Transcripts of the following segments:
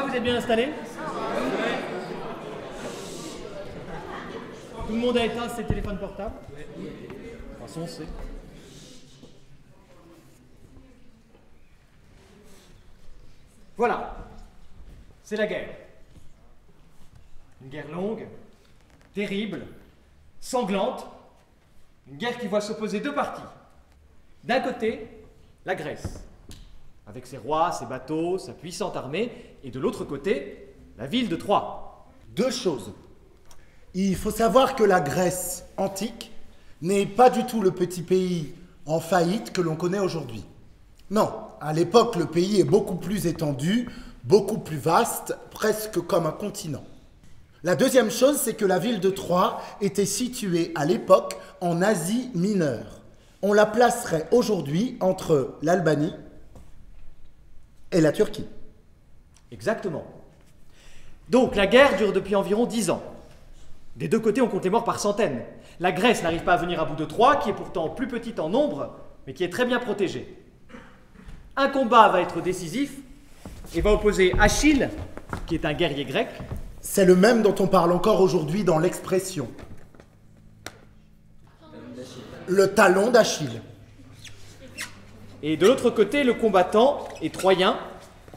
vous êtes bien installés? Tout le monde a éteint ses téléphones portables? De toute façon, c'est... Voilà, c'est la guerre. Une guerre longue, terrible, sanglante, une guerre qui voit s'opposer deux parties. D'un côté, la Grèce, avec ses rois, ses bateaux, sa puissante armée, et de l'autre côté, la ville de Troie. Deux choses. Il faut savoir que la Grèce antique n'est pas du tout le petit pays en faillite que l'on connaît aujourd'hui. Non, à l'époque, le pays est beaucoup plus étendu, beaucoup plus vaste, presque comme un continent. La deuxième chose, c'est que la ville de Troie était située à l'époque en Asie mineure. On la placerait aujourd'hui entre l'Albanie et la Turquie. Exactement. Donc la guerre dure depuis environ 10 ans. Des deux côtés, on compte les morts par centaines. La Grèce n'arrive pas à venir à bout de Troie, qui est pourtant plus petite en nombre, mais qui est très bien protégée. Un combat va être décisif et va opposer Achille, qui est un guerrier grec. C'est le même dont on parle encore aujourd'hui dans l'expression. Le talon d'Achille. Et de l'autre côté, le combattant est troyen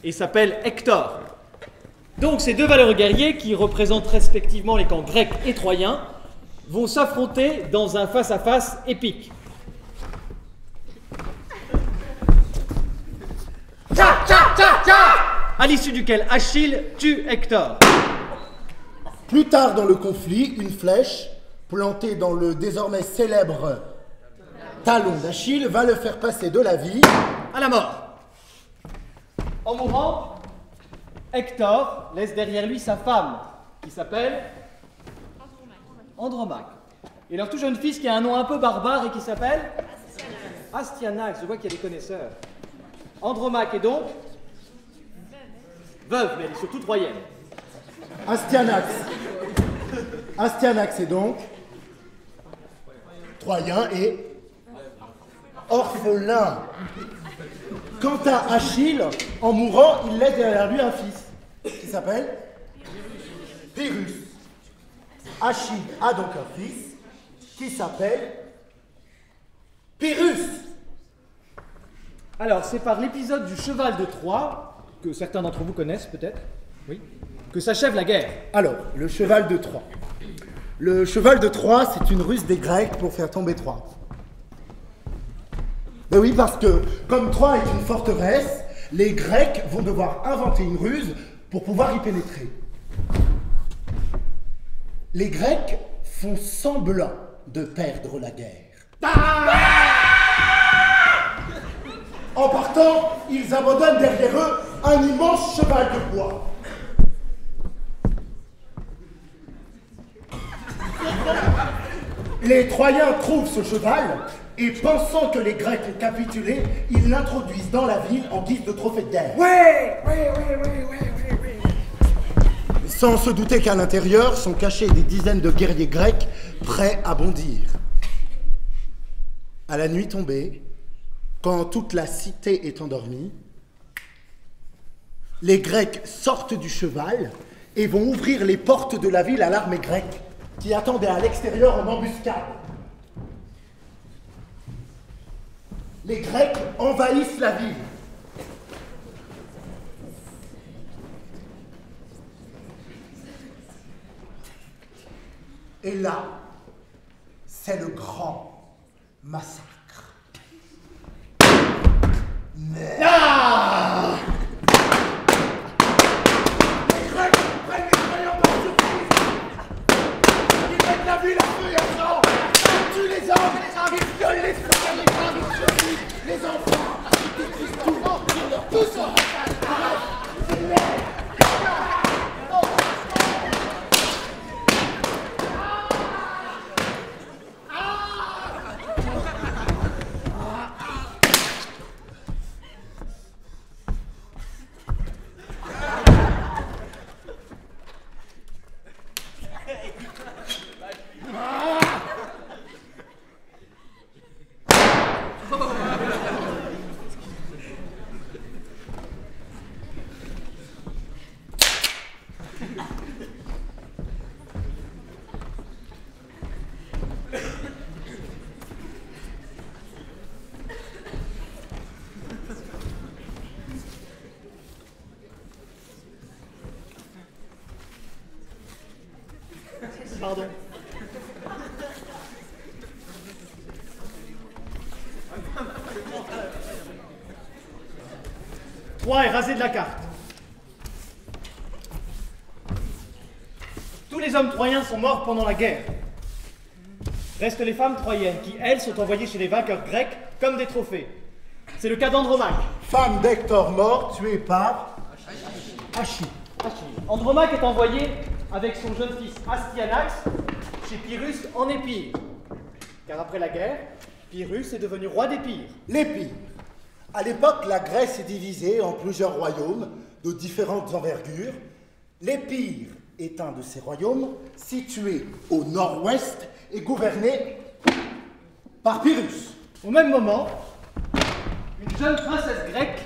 et s'appelle Hector. Donc ces deux valeureux guerriers, qui représentent respectivement les camps grecs et troyens, vont s'affronter dans un face-à-face épique. À l'issue duquel Achille tue Hector. Plus tard dans le conflit, une flèche plantée dans le désormais célèbre talon d'Achille va le faire passer de la vie à la mort. En mourant, Hector laisse derrière lui sa femme, qui s'appelle Andromaque. Et leur tout jeune fils qui a un nom un peu barbare et qui s'appelle Astyanax. Je vois qu'il y a des connaisseurs. Andromaque est donc veuve, mais elle est surtout troyenne. Astyanax est donc troyen et orphelin. Quant à Achille, en mourant, il laisse derrière lui un fils qui s'appelle Pyrrhus. Achille a donc un fils qui s'appelle Pyrrhus. Alors, c'est par l'épisode du cheval de Troie, que certains d'entre vous connaissent peut-être, oui, que s'achève la guerre. Alors, le cheval de Troie. Le cheval de Troie, c'est une ruse des Grecs pour faire tomber Troie. Ben oui, parce que comme Troie est une forteresse, les Grecs vont devoir inventer une ruse pour pouvoir y pénétrer. Les Grecs font semblant de perdre la guerre. En partant, ils abandonnent derrière eux un immense cheval de bois. Les Troyens trouvent ce cheval et, pensant que les Grecs ont capitulé, ils l'introduisent dans la ville en guise de trophée de guerre. Ouais. Sans se douter qu'à l'intérieur sont cachés des dizaines de guerriers grecs prêts à bondir. À la nuit tombée, quand toute la cité est endormie, les Grecs sortent du cheval et vont ouvrir les portes de la ville à l'armée grecque qui attendait à l'extérieur en embuscade. Les Grecs envahissent la ville. Et là, c'est le grand massacre. Ah! Les Grecs prennent les Troyens par surprise. Ils mettent la ville à feu et à sang. Ils tuent les hommes, ils violent les femmes, ils survivent les enfants. Ils détruisent tout, ils leur poussent en Pardon. Troie est rasé de la carte. Tous les hommes troyens sont morts pendant la guerre. Restent les femmes troyennes qui, elles, sont envoyées chez les vainqueurs grecs comme des trophées. C'est le cas d'Andromaque. Femme d'Hector mort, tuée par Achille. Andromaque est envoyé avec son jeune fils Astyanax chez Pyrrhus en Épire. Car après la guerre, Pyrrhus est devenu roi d'Épire. L'Épire. À l'époque, la Grèce est divisée en plusieurs royaumes de différentes envergures. L'Épire est un de ces royaumes situé au nord-ouest et gouverné par Pyrrhus. Au même moment, une jeune princesse grecque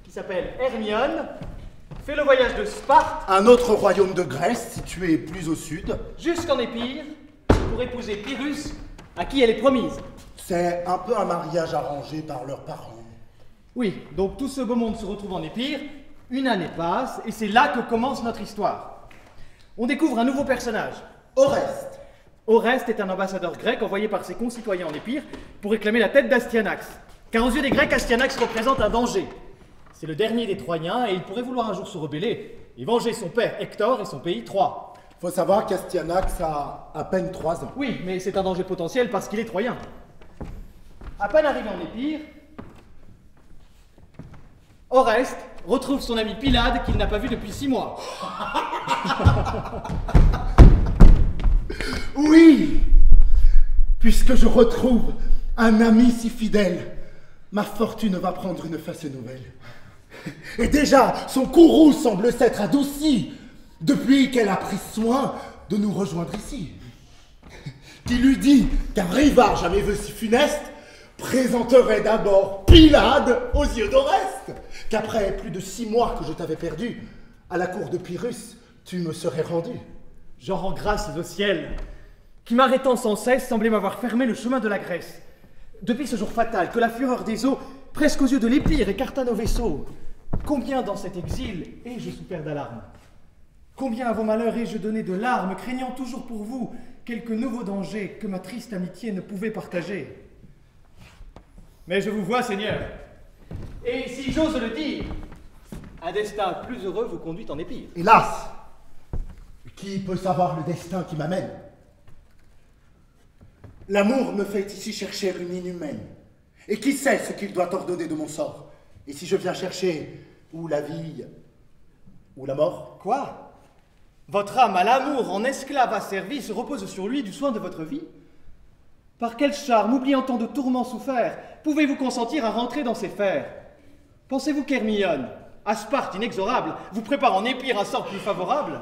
qui s'appelle Hermione fait le voyage de Sparte, Un autre royaume de Grèce situé plus au sud. jusqu'en Épire pour épouser Pyrrhus, à qui elle est promise. C'est un peu un mariage arrangé par leurs parents. Oui, donc tout ce beau monde se retrouve en Épire, une année passe, et c'est là que commence notre histoire. On découvre un nouveau personnage. Oreste. Oreste est un ambassadeur grec envoyé par ses concitoyens en Épire pour réclamer la tête d'Astyanax. Car aux yeux des Grecs, Astyanax représente un danger. C'est le dernier des Troyens et il pourrait vouloir un jour se rebeller et venger son père Hector et son pays Troie. Faut savoir qu'Astyanax a à peine 3 ans. Oui, mais c'est un danger potentiel parce qu'il est Troyen. À peine arrivé en Épire, Oreste retrouve son ami Pylade qu'il n'a pas vu depuis 6 mois. Oui, puisque je retrouve un ami si fidèle, ma fortune va prendre une face nouvelle. Et déjà, son courroux semble s'être adouci depuis qu'elle a pris soin de nous rejoindre ici. Qui lui dit qu'un rivard jamais vu si funeste présenterait d'abord Pylade aux yeux d'Oreste, qu'après plus de 6 mois que je t'avais perdu, à la cour de Pyrrhus, tu me serais rendu. J'en rends grâce au ciel, qui m'arrêtant sans cesse semblait m'avoir fermé le chemin de la Grèce. Depuis ce jour fatal, que la fureur des eaux, presque aux yeux de l'Épire, écarta nos vaisseaux, combien dans cet exil ai-je souffert d'alarmes? Combien à vos malheurs ai-je donné de larmes, craignant toujours pour vous quelque nouveau danger que ma triste amitié ne pouvait partager? Mais je vous vois, Seigneur, et si j'ose le dire, un destin plus heureux vous conduit en Épire. Hélas, qui peut savoir le destin qui m'amène? L'amour me fait ici chercher une inhumaine. Et qui sait ce qu'il doit ordonner de mon sort? Et si je viens chercher ou la vie ou la mort? Quoi? Votre âme à l'amour, en esclave asservi, se repose sur lui du soin de votre vie? Par quel charme, oubliant tant de tourments soufferts, pouvez-vous consentir à rentrer dans ces fers? Pensez-vous qu'Hermione, à Sparte inexorable, vous prépare en Épire un sort plus favorable?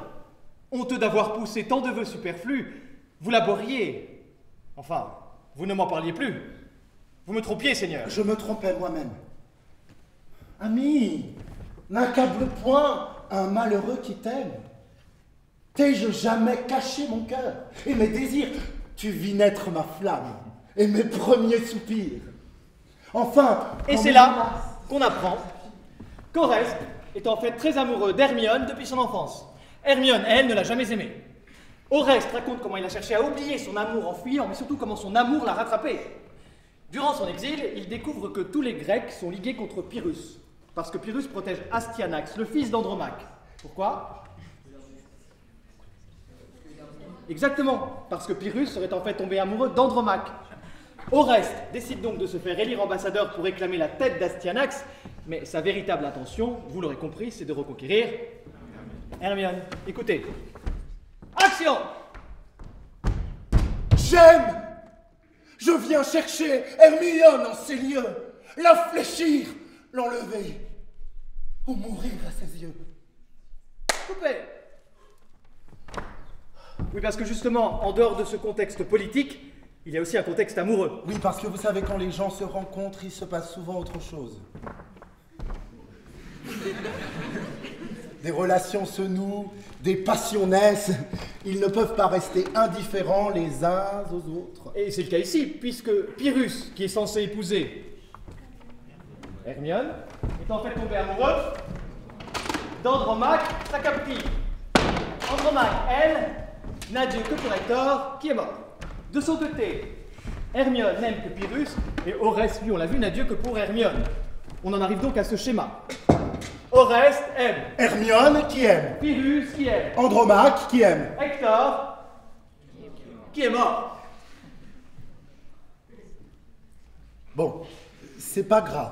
Honteux d'avoir poussé tant de vœux superflus, vous laboriez. Enfin, vous ne m'en parliez plus. Vous me trompiez, Seigneur. Je me trompais moi-même. Ami, n'accable point un malheureux qui t'aime. T'ai-je jamais caché mon cœur et mes désirs? Tu vis naître ma flamme et mes premiers soupirs. Enfin... Et c'est là qu'on apprend qu'Oreste est en fait très amoureux d'Hermione depuis son enfance. Hermione, elle, ne l'a jamais aimé. Oreste raconte comment il a cherché à oublier son amour en fuyant, mais surtout comment son amour l'a rattrapé. Durant son exil, il découvre que tous les Grecs sont ligués contre Pyrrhus, parce que Pyrrhus protège Astyanax, le fils d'Andromaque. Pourquoi? Exactement, parce que Pyrrhus serait en fait tombé amoureux d'Andromaque. Oreste décide donc de se faire élire ambassadeur pour réclamer la tête d'Astyanax, mais sa véritable intention, vous l'aurez compris, c'est de reconquérir Hermione. Écoutez. Action! J'aime! Je viens chercher Hermione en ces lieux, la fléchir, l'enlever, ou mourir à ses yeux. Coupez! Oui, parce que justement, en dehors de ce contexte politique, il y a aussi un contexte amoureux. Oui, parce que vous savez, quand les gens se rencontrent, il se passe souvent autre chose. Des relations se nouent, des passions naissent. Ils ne peuvent pas rester indifférents les uns aux autres. Et c'est le cas ici, puisque Pyrrhus, qui est censé épouser Hermione, est en fait tombé amoureux d'Andromaque, sa captive. Andromaque, elle, n'a Dieu que pour Hector, qui est mort. De son côté, Hermione n'aime que Pyrrhus, et Oreste, lui, on l'a vu, n'a Dieu que pour Hermione. On en arrive donc à ce schéma. Oreste aime. Hermione qui aime. Pyrrhus qui aime. Andromaque qui aime. Hector qui est mort. Bon, c'est pas grave.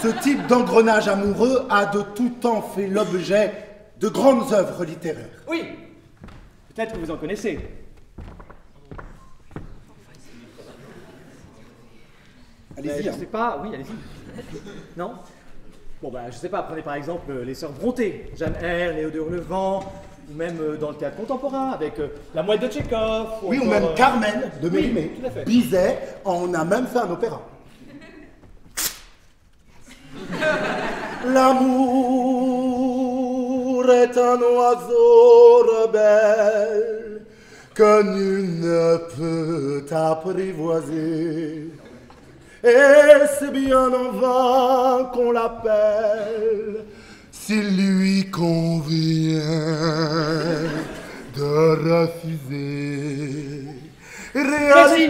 Ce type d'engrenage amoureux a de tout temps fait l'objet de grandes œuvres littéraires. Oui, peut-être que vous en connaissez. Allez-y. Je Hein. sais pas, oui, allez-y. Non? Bon, je sais pas, prenez par exemple les sœurs Brontë, Jeanne Eyre, Léodore Levent, ou même dans le théâtre contemporain, avec La Mouette de Tchekhov. Oui, ou encore, même Carmen de Mélimée. tout à fait. Bizet, on a même fait un opéra. L'amour est un oiseau rebelle que nul ne peut apprivoiser. Et c'est bien en vain qu'on l'appelle s'il lui convient de refuser. Merci.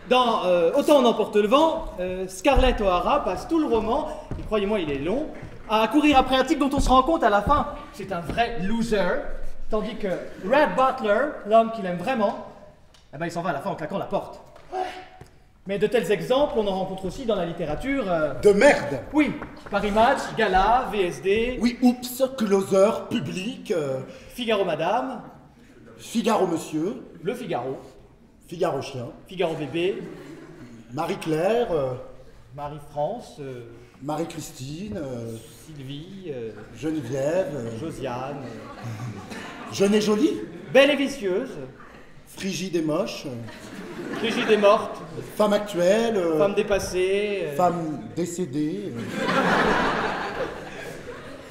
Dans Autant on emporte le vent, Scarlett O'Hara passe tout le roman, et croyez-moi il est long, à courir après un type dont on se rend compte à la fin, c'est un vrai loser, tandis que Red Butler, l'homme qu'il aime vraiment, eh ben, il s'en va à la fin en claquant la porte. Mais de tels exemples, on en rencontre aussi dans la littérature. De merde. Oui, Paris Match, Gala, VSD, Oui, oups, closer, public, Figaro Madame, Figaro Monsieur, Le Figaro, Figaro Chien, Figaro Bébé, Marie-Claire, Marie-France, Marie-Christine, Sylvie, Geneviève, Josiane, Jeune et Jolie, Belle et Vicieuse, Frigide et Moche, Brigitte est morte, Femme actuelle, Femme dépassée, Femme décédée,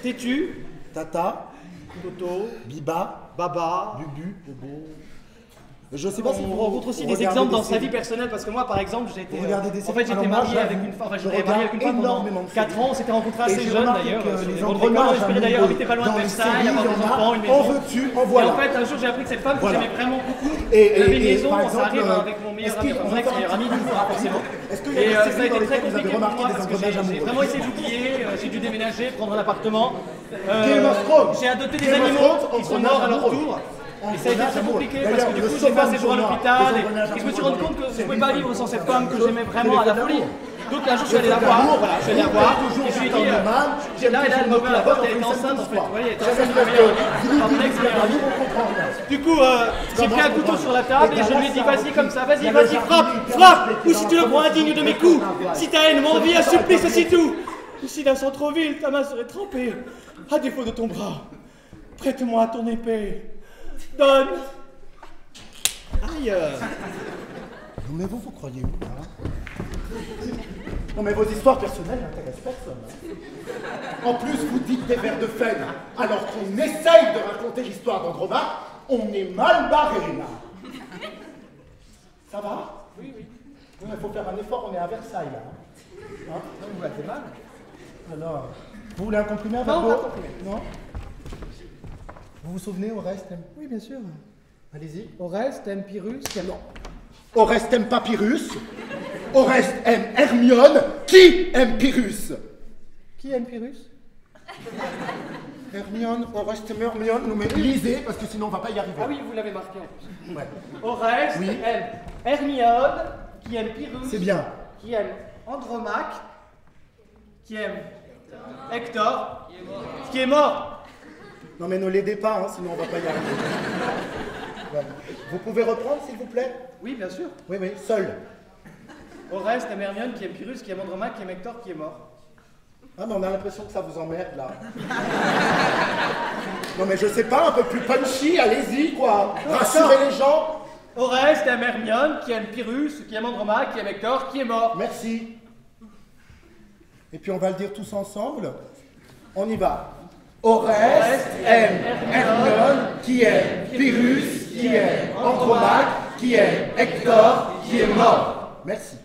Têtu, Tata, Toto, Biba, Baba. Bubu, Bobo. Je sais pas si On vous rencontre aussi des regardez exemples dans des sa vie séries. personnelle, parce que moi par exemple j'étais Vous regardez des en fait séries. j'étais Alors moi, marié avec j'avoue, une femme, je j'étais marié avec une regarde femme pendant énormément de 4 ans, on s'était rencontrés Et assez j'ai jeunes remarqué d'ailleurs, que sur les les bancs d'école, on engrenages espérait d'ailleurs amoureux habiter pas loin de dans les Versailles, séries, avoir il y des en a. enfants, une En maison. veux-tu, en Et voilà. en fait un jour j'ai appris que cette femme que Voilà. j'aimais vraiment beaucoup, Et- elle avait une et maison, par ça exemple, arrive avec mon meilleur ami, est-ce mon qu'il- ex-meilleur ami, du coup, forcément. Est-ce qu'il y a Et des ça a séries été dans très lesquelles vous avez compliqué pour remarqué moi des parce que engrenages j'ai amoureux? vraiment essayé d'oublier, j'ai dû déménager, prendre un appartement. Game of Thrones. J'ai adopté des Game of animaux Thrones, qui sont engrenage morts à leur amoureux. tour. Et ça a été très compliqué parce D'ailleurs, que du le coup j'ai fait un sauvage séjour à journal l'hôpital des et engrenages je me suis amoureux rendu compte que je c'est ne pouvais pas vivre vivre sans cette avec femme que chose, j'aimais c'est vraiment à la les folie. d'amour. Donc un jour je suis allé la voir, voilà, je suis allé la voir, et je lui ai dit, là elle a le à la porte, elle était enceinte en fait, vous voyez, elle était enceinte de mon ex-meilleur ami. Du coup, j'ai pris un couteau sur la table et je lui ai dit vas-y comme ça, vas-y, frappe, ou si tu le crois indigne de mes coups, si ta haine m'envie, un supplice, c'est tout. Ou si d'un sang trop vil, ta main serait trempée, à défaut de ton bras, prête-moi ton épée, donne. Aïe. Non mais vous croyez où hein? Non mais vos histoires personnelles n'intéressent personne. En plus, vous dites des vers de Phèdre, alors qu'on essaye de raconter l'histoire d'Andromaque, on est mal barré là. Ça va? Oui. Oui, mais il faut faire un effort, on est à Versailles là. Hein? Vous avez mal. Alors, vous voulez un comprimé un Non, verre d'eau? pas de comprimé. Non? Vous vous souvenez au reste? Oui, bien sûr. Allez-y. Oreste aime Pyrrhus, non. Oreste aime pas Pyrrhus. Oreste aime Hermione. Qui aime Pyrrhus? Qui aime Pyrrhus? Hermione, Oreste aime Hermione. Non mais lisez, parce que sinon on va pas y arriver. Ah oui, vous l'avez marqué en plus. Ouais. Oreste Oui. aime Hermione, qui aime Pyrrhus. C'est bien. Qui aime Andromaque, qui aime Hector, qui est mort. Non mais ne l'aidez pas, hein, sinon on va pas y arriver. Voilà. Vous pouvez reprendre, s'il vous plaît? Oui, bien sûr. Oui, seul. Oreste aime Hermione, qui aime Pyrrhus, qui aime Andromaque, qui aime Hector, qui est mort. Ah mais on a l'impression que ça vous emmerde là. Non mais je sais pas, un peu plus punchy, allez-y quoi. Rassurez les gens. Oreste aime Hermione, qui aime Pyrrhus, qui aime Andromaque, qui aime Hector, qui est mort. Merci. Et puis on va le dire tous ensemble. On y va. Oreste aime Hermione, qui aime Pyrrhus, qui aime Andromaque, qui aime Hector, qui est mort. Merci.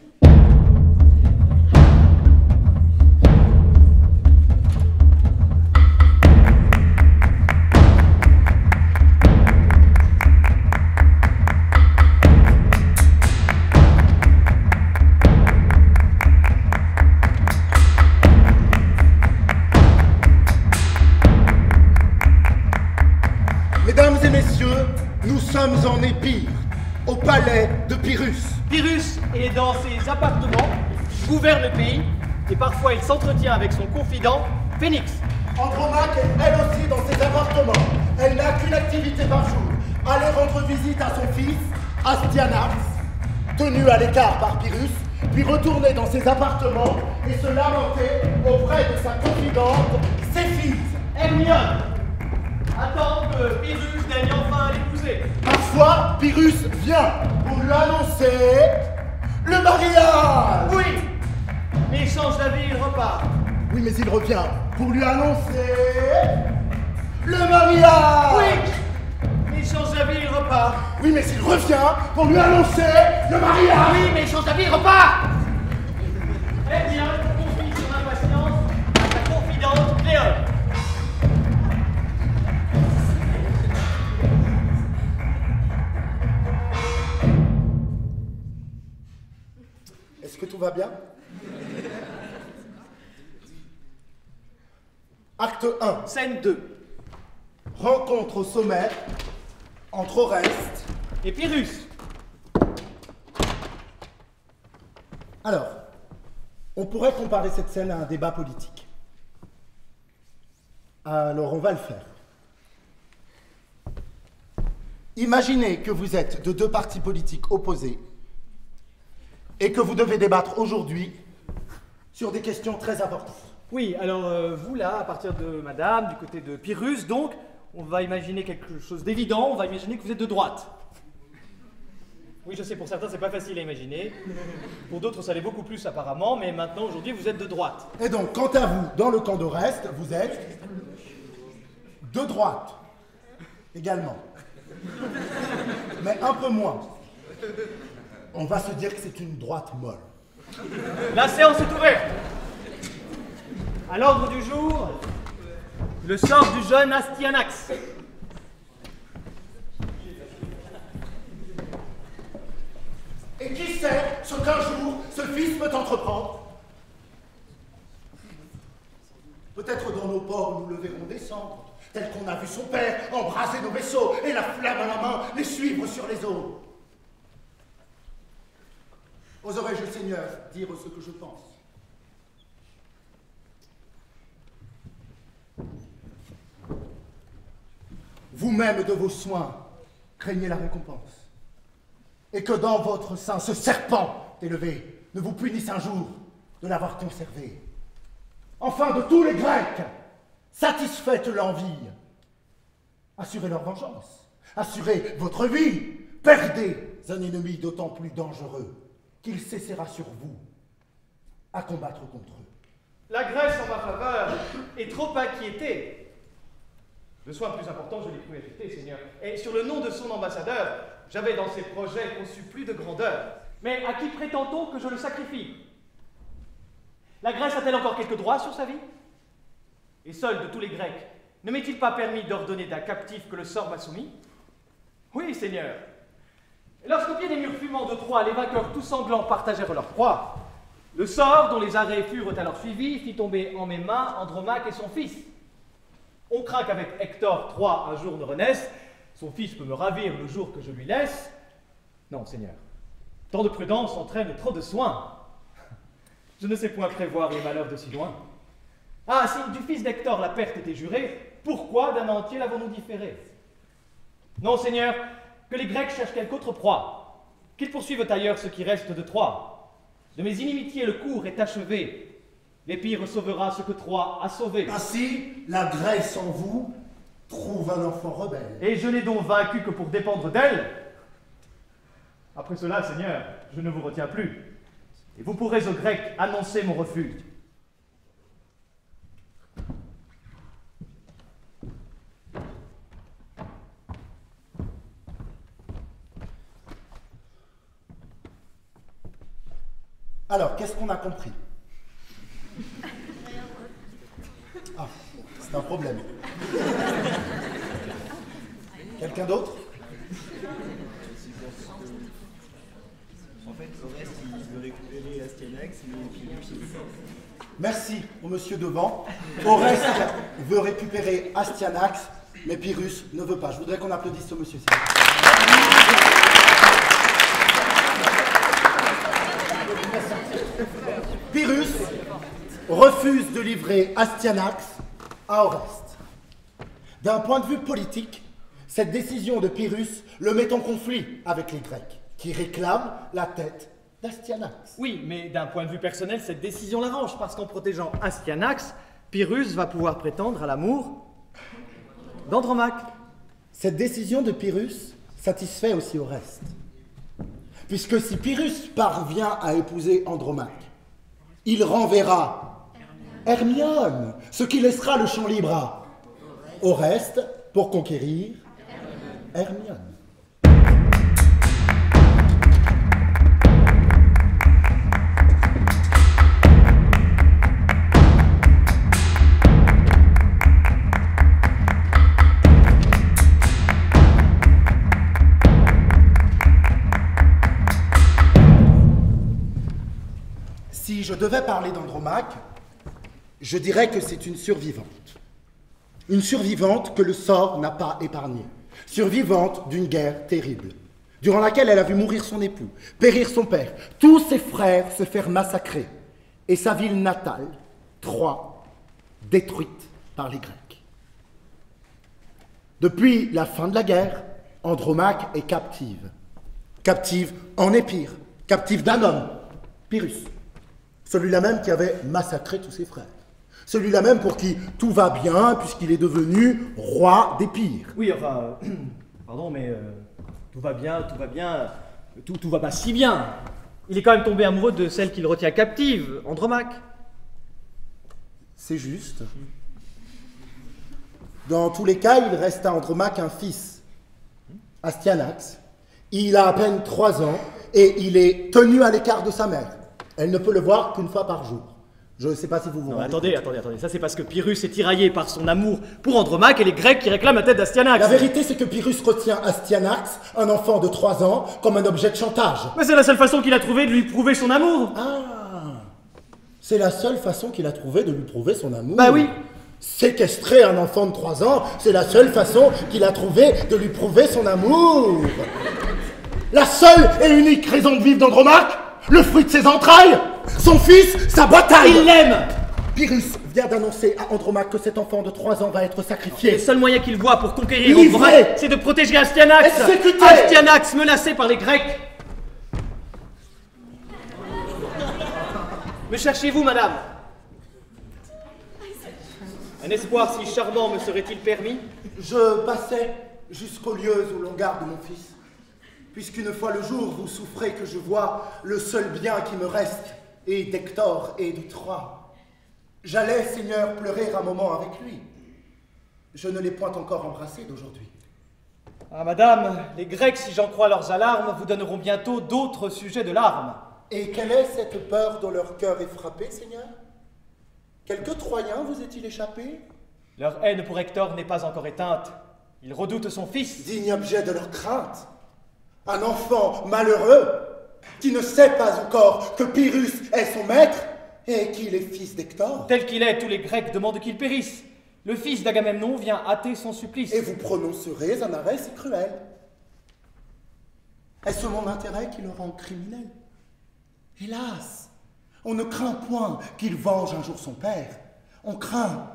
palais de Pyrrhus. Pyrrhus est dans ses appartements, gouverne le pays, et parfois il s'entretient avec son confident, Phénix. Andromaque est elle aussi dans ses appartements. Elle n'a qu'une activité par jour. Aller rendre visite à son fils, Astyanax, tenu à l'écart par Pyrrhus, puis retourner dans ses appartements et se lamenter auprès de sa confidente, Céphise. Hermione attend que Pyrrhus daigne enfin l'épouser. Parfois, Pyrrhus vient pour lui annoncer le mariage. Oui, mais il change d'avis, il repart. Oui, mais il revient pour lui annoncer le mariage. Oui, mais il change d'avis, il repart. Oui, mais il revient pour lui annoncer le mariage. Oui, mais il change d'avis, il repart. Hermione confie son impatience à sa confidente Cléone. Est-ce que tout va bien? Acte 1. Scène 2. Rencontre au sommet entre Oreste. Et Pyrrhus. Alors, on pourrait comparer cette scène à un débat politique. Alors, on va le faire. Imaginez que vous êtes de deux partis politiques opposés et que vous devez débattre aujourd'hui sur des questions très importantes. Oui, alors vous là, à partir de madame, du côté de Pyrrhus, donc, on va imaginer quelque chose d'évident, on va imaginer que vous êtes de droite. Oui, je sais, pour certains, c'est pas facile à imaginer. Pour d'autres, ça l'est beaucoup plus apparemment, mais maintenant, aujourd'hui, vous êtes de droite. Et donc, quant à vous, dans le camp d'Oreste, vous êtes de droite également. Mais un peu moins. On va se dire que c'est une droite molle. La séance est ouverte. À l'ordre du jour, le sort du jeune Astyanax. Et qui sait ce qu'un jour ce fils peut entreprendre? Peut-être dans nos ports nous le verrons descendre, tel qu'on a vu son père embraser nos vaisseaux et la flamme à la main les suivre sur les eaux. Oserais-je, Seigneur, dire ce que je pense? Vous-même de vos soins, craignez la récompense. Et que dans votre sein, ce serpent élevé ne vous punisse un jour de l'avoir conservé. Enfin, de tous les Grecs, satisfaites l'envie. Assurez leur vengeance, assurez votre vie, perdez un ennemi d'autant plus dangereux qu'il cessera sur vous à combattre contre eux. La Grèce en ma faveur est trop inquiétée. Le soin le plus important, je l'ai cru mériter, Seigneur. Et sur le nom de son ambassadeur, j'avais dans ses projets conçu plus de grandeur. Mais à qui prétend-on que je le sacrifie? La Grèce a-t-elle encore quelques droits sur sa vie? Et seul de tous les Grecs, ne m'est-il pas permis d'ordonner d'un captif que le sort m'a soumis? Oui, Seigneur. Lorsqu'au pied des murs fumants de Troie, les vainqueurs tout sanglants partagèrent leur proie, le sort, dont les arrêts furent alors suivis, fit tomber en mes mains Andromaque et son fils. On craint qu'avec Hector, Troie un jour ne renaisse, son fils peut me ravir le jour que je lui laisse. Non, Seigneur, tant de prudence entraîne trop de soins. Je ne sais point prévoir les malheurs de si loin. Ah, si du fils d'Hector la perte était jurée, pourquoi d'un entier l'avons-nous différé? Non, Seigneur, que les Grecs cherchent quelque autre proie, qu'ils poursuivent ailleurs ce qui reste de Troie. De mes inimitiés le cours est achevé, l'Épire sauvera ce que Troie a sauvé. Ainsi, la Grèce en vous trouve un enfant rebelle. Et je n'ai donc vaincu que pour dépendre d'elle. Après cela, Seigneur, je ne vous retiens plus, et vous pourrez aux Grecs annoncer mon refus. Alors, qu'est-ce qu'on a compris? Ah, c'est un problème. Quelqu'un d'autre? En fait, Oreste, il veut récupérer Astyanax, mais Pyrrhus. Merci au monsieur devant. Oreste veut récupérer Astyanax, mais Pyrrhus ne veut pas. Je voudrais qu'on applaudisse ce monsieur-ci. Pyrrhus refuse de livrer Astyanax à Oreste. D'un point de vue politique, cette décision de Pyrrhus le met en conflit avec les Grecs, qui réclament la tête d'Astyanax. Oui, mais d'un point de vue personnel, cette décision l'arrange, parce qu'en protégeant Astyanax, Pyrrhus va pouvoir prétendre à l'amour d'Andromaque. Cette décision de Pyrrhus satisfait aussi Oreste. Puisque si Pyrrhus parvient à épouser Andromaque, il renverra Hermione, ce qui laissera le champ libre à Oreste pour conquérir Hermione. Si je devais parler d'Andromaque, je dirais que c'est une survivante. Une survivante que le sort n'a pas épargnée. Survivante d'une guerre terrible, durant laquelle elle a vu mourir son époux, périr son père, tous ses frères se faire massacrer, et sa ville natale, Troie, détruite par les Grecs. Depuis la fin de la guerre, Andromaque est captive. Captive en Épire, captive d'un homme, Pyrrhus. Celui-là même qui avait massacré tous ses frères. Celui-là même pour qui tout va bien, puisqu'il est devenu roi d'Épire. Oui, enfin, pardon, mais tout va bien, tout va pas si bien. Il est quand même tombé amoureux de celle qu'il retient captive, Andromaque. C'est juste. Dans tous les cas, il reste à Andromaque un fils, Astyanax. Il a à peine 3 ans et il est tenu à l'écart de sa mère. Elle ne peut le voir qu'une fois par jour. Je ne sais pas si vous vous Non, rendez attendez, ça c'est parce que Pyrrhus est tiraillé par son amour pour Andromaque et les Grecs qui réclament la tête d'Astyanax. La vérité, c'est que Pyrrhus retient Astyanax, un enfant de 3 ans, comme un objet de chantage. Mais c'est la seule façon qu'il a trouvé de lui prouver son amour. Ah, c'est la seule façon qu'il a trouvé de lui prouver son amour. Bah oui. Séquestrer un enfant de 3 ans, c'est la seule façon qu'il a trouvé de lui prouver son amour. La seule et unique raison de vivre d'Andromaque, le fruit de ses entrailles, son fils, sa bataille. Il l'aime. Pyrrhus vient d'annoncer à Andromaque que cet enfant de 3 ans va être sacrifié. Le seul moyen qu'il voit pour conquérir Livré. Andromaque, c'est de protéger Astyanax. Exécuté. Astyanax menacé par les Grecs. Me cherchez-vous, madame? Un espoir si charmant me serait-il permis? Je passais jusqu'aux lieux où l'on garde mon fils. Puisqu'une fois le jour, vous souffrez que je vois le seul bien qui me reste, et d'Hector et de Troie. J'allais, Seigneur, pleurer un moment avec lui. Je ne l'ai point encore embrassé d'aujourd'hui. Ah, madame, les Grecs, si j'en crois leurs alarmes, vous donneront bientôt d'autres sujets de larmes. Et quelle est cette peur dont leur cœur est frappé, Seigneur? Quelque Troyen vous est-il échappé? Leur haine pour Hector n'est pas encore éteinte. Ils redoutent son fils. Digne objet de leur crainte. Un enfant malheureux qui ne sait pas encore que Pyrrhus est son maître et qu'il est fils d'Hector. Tel qu'il est, tous les Grecs demandent qu'il périsse. Le fils d'Agamemnon vient hâter son supplice. Et vous prononcerez un arrêt si cruel. Est-ce mon intérêt qui le rend criminel? Hélas, on ne craint point qu'il venge un jour son père. On craint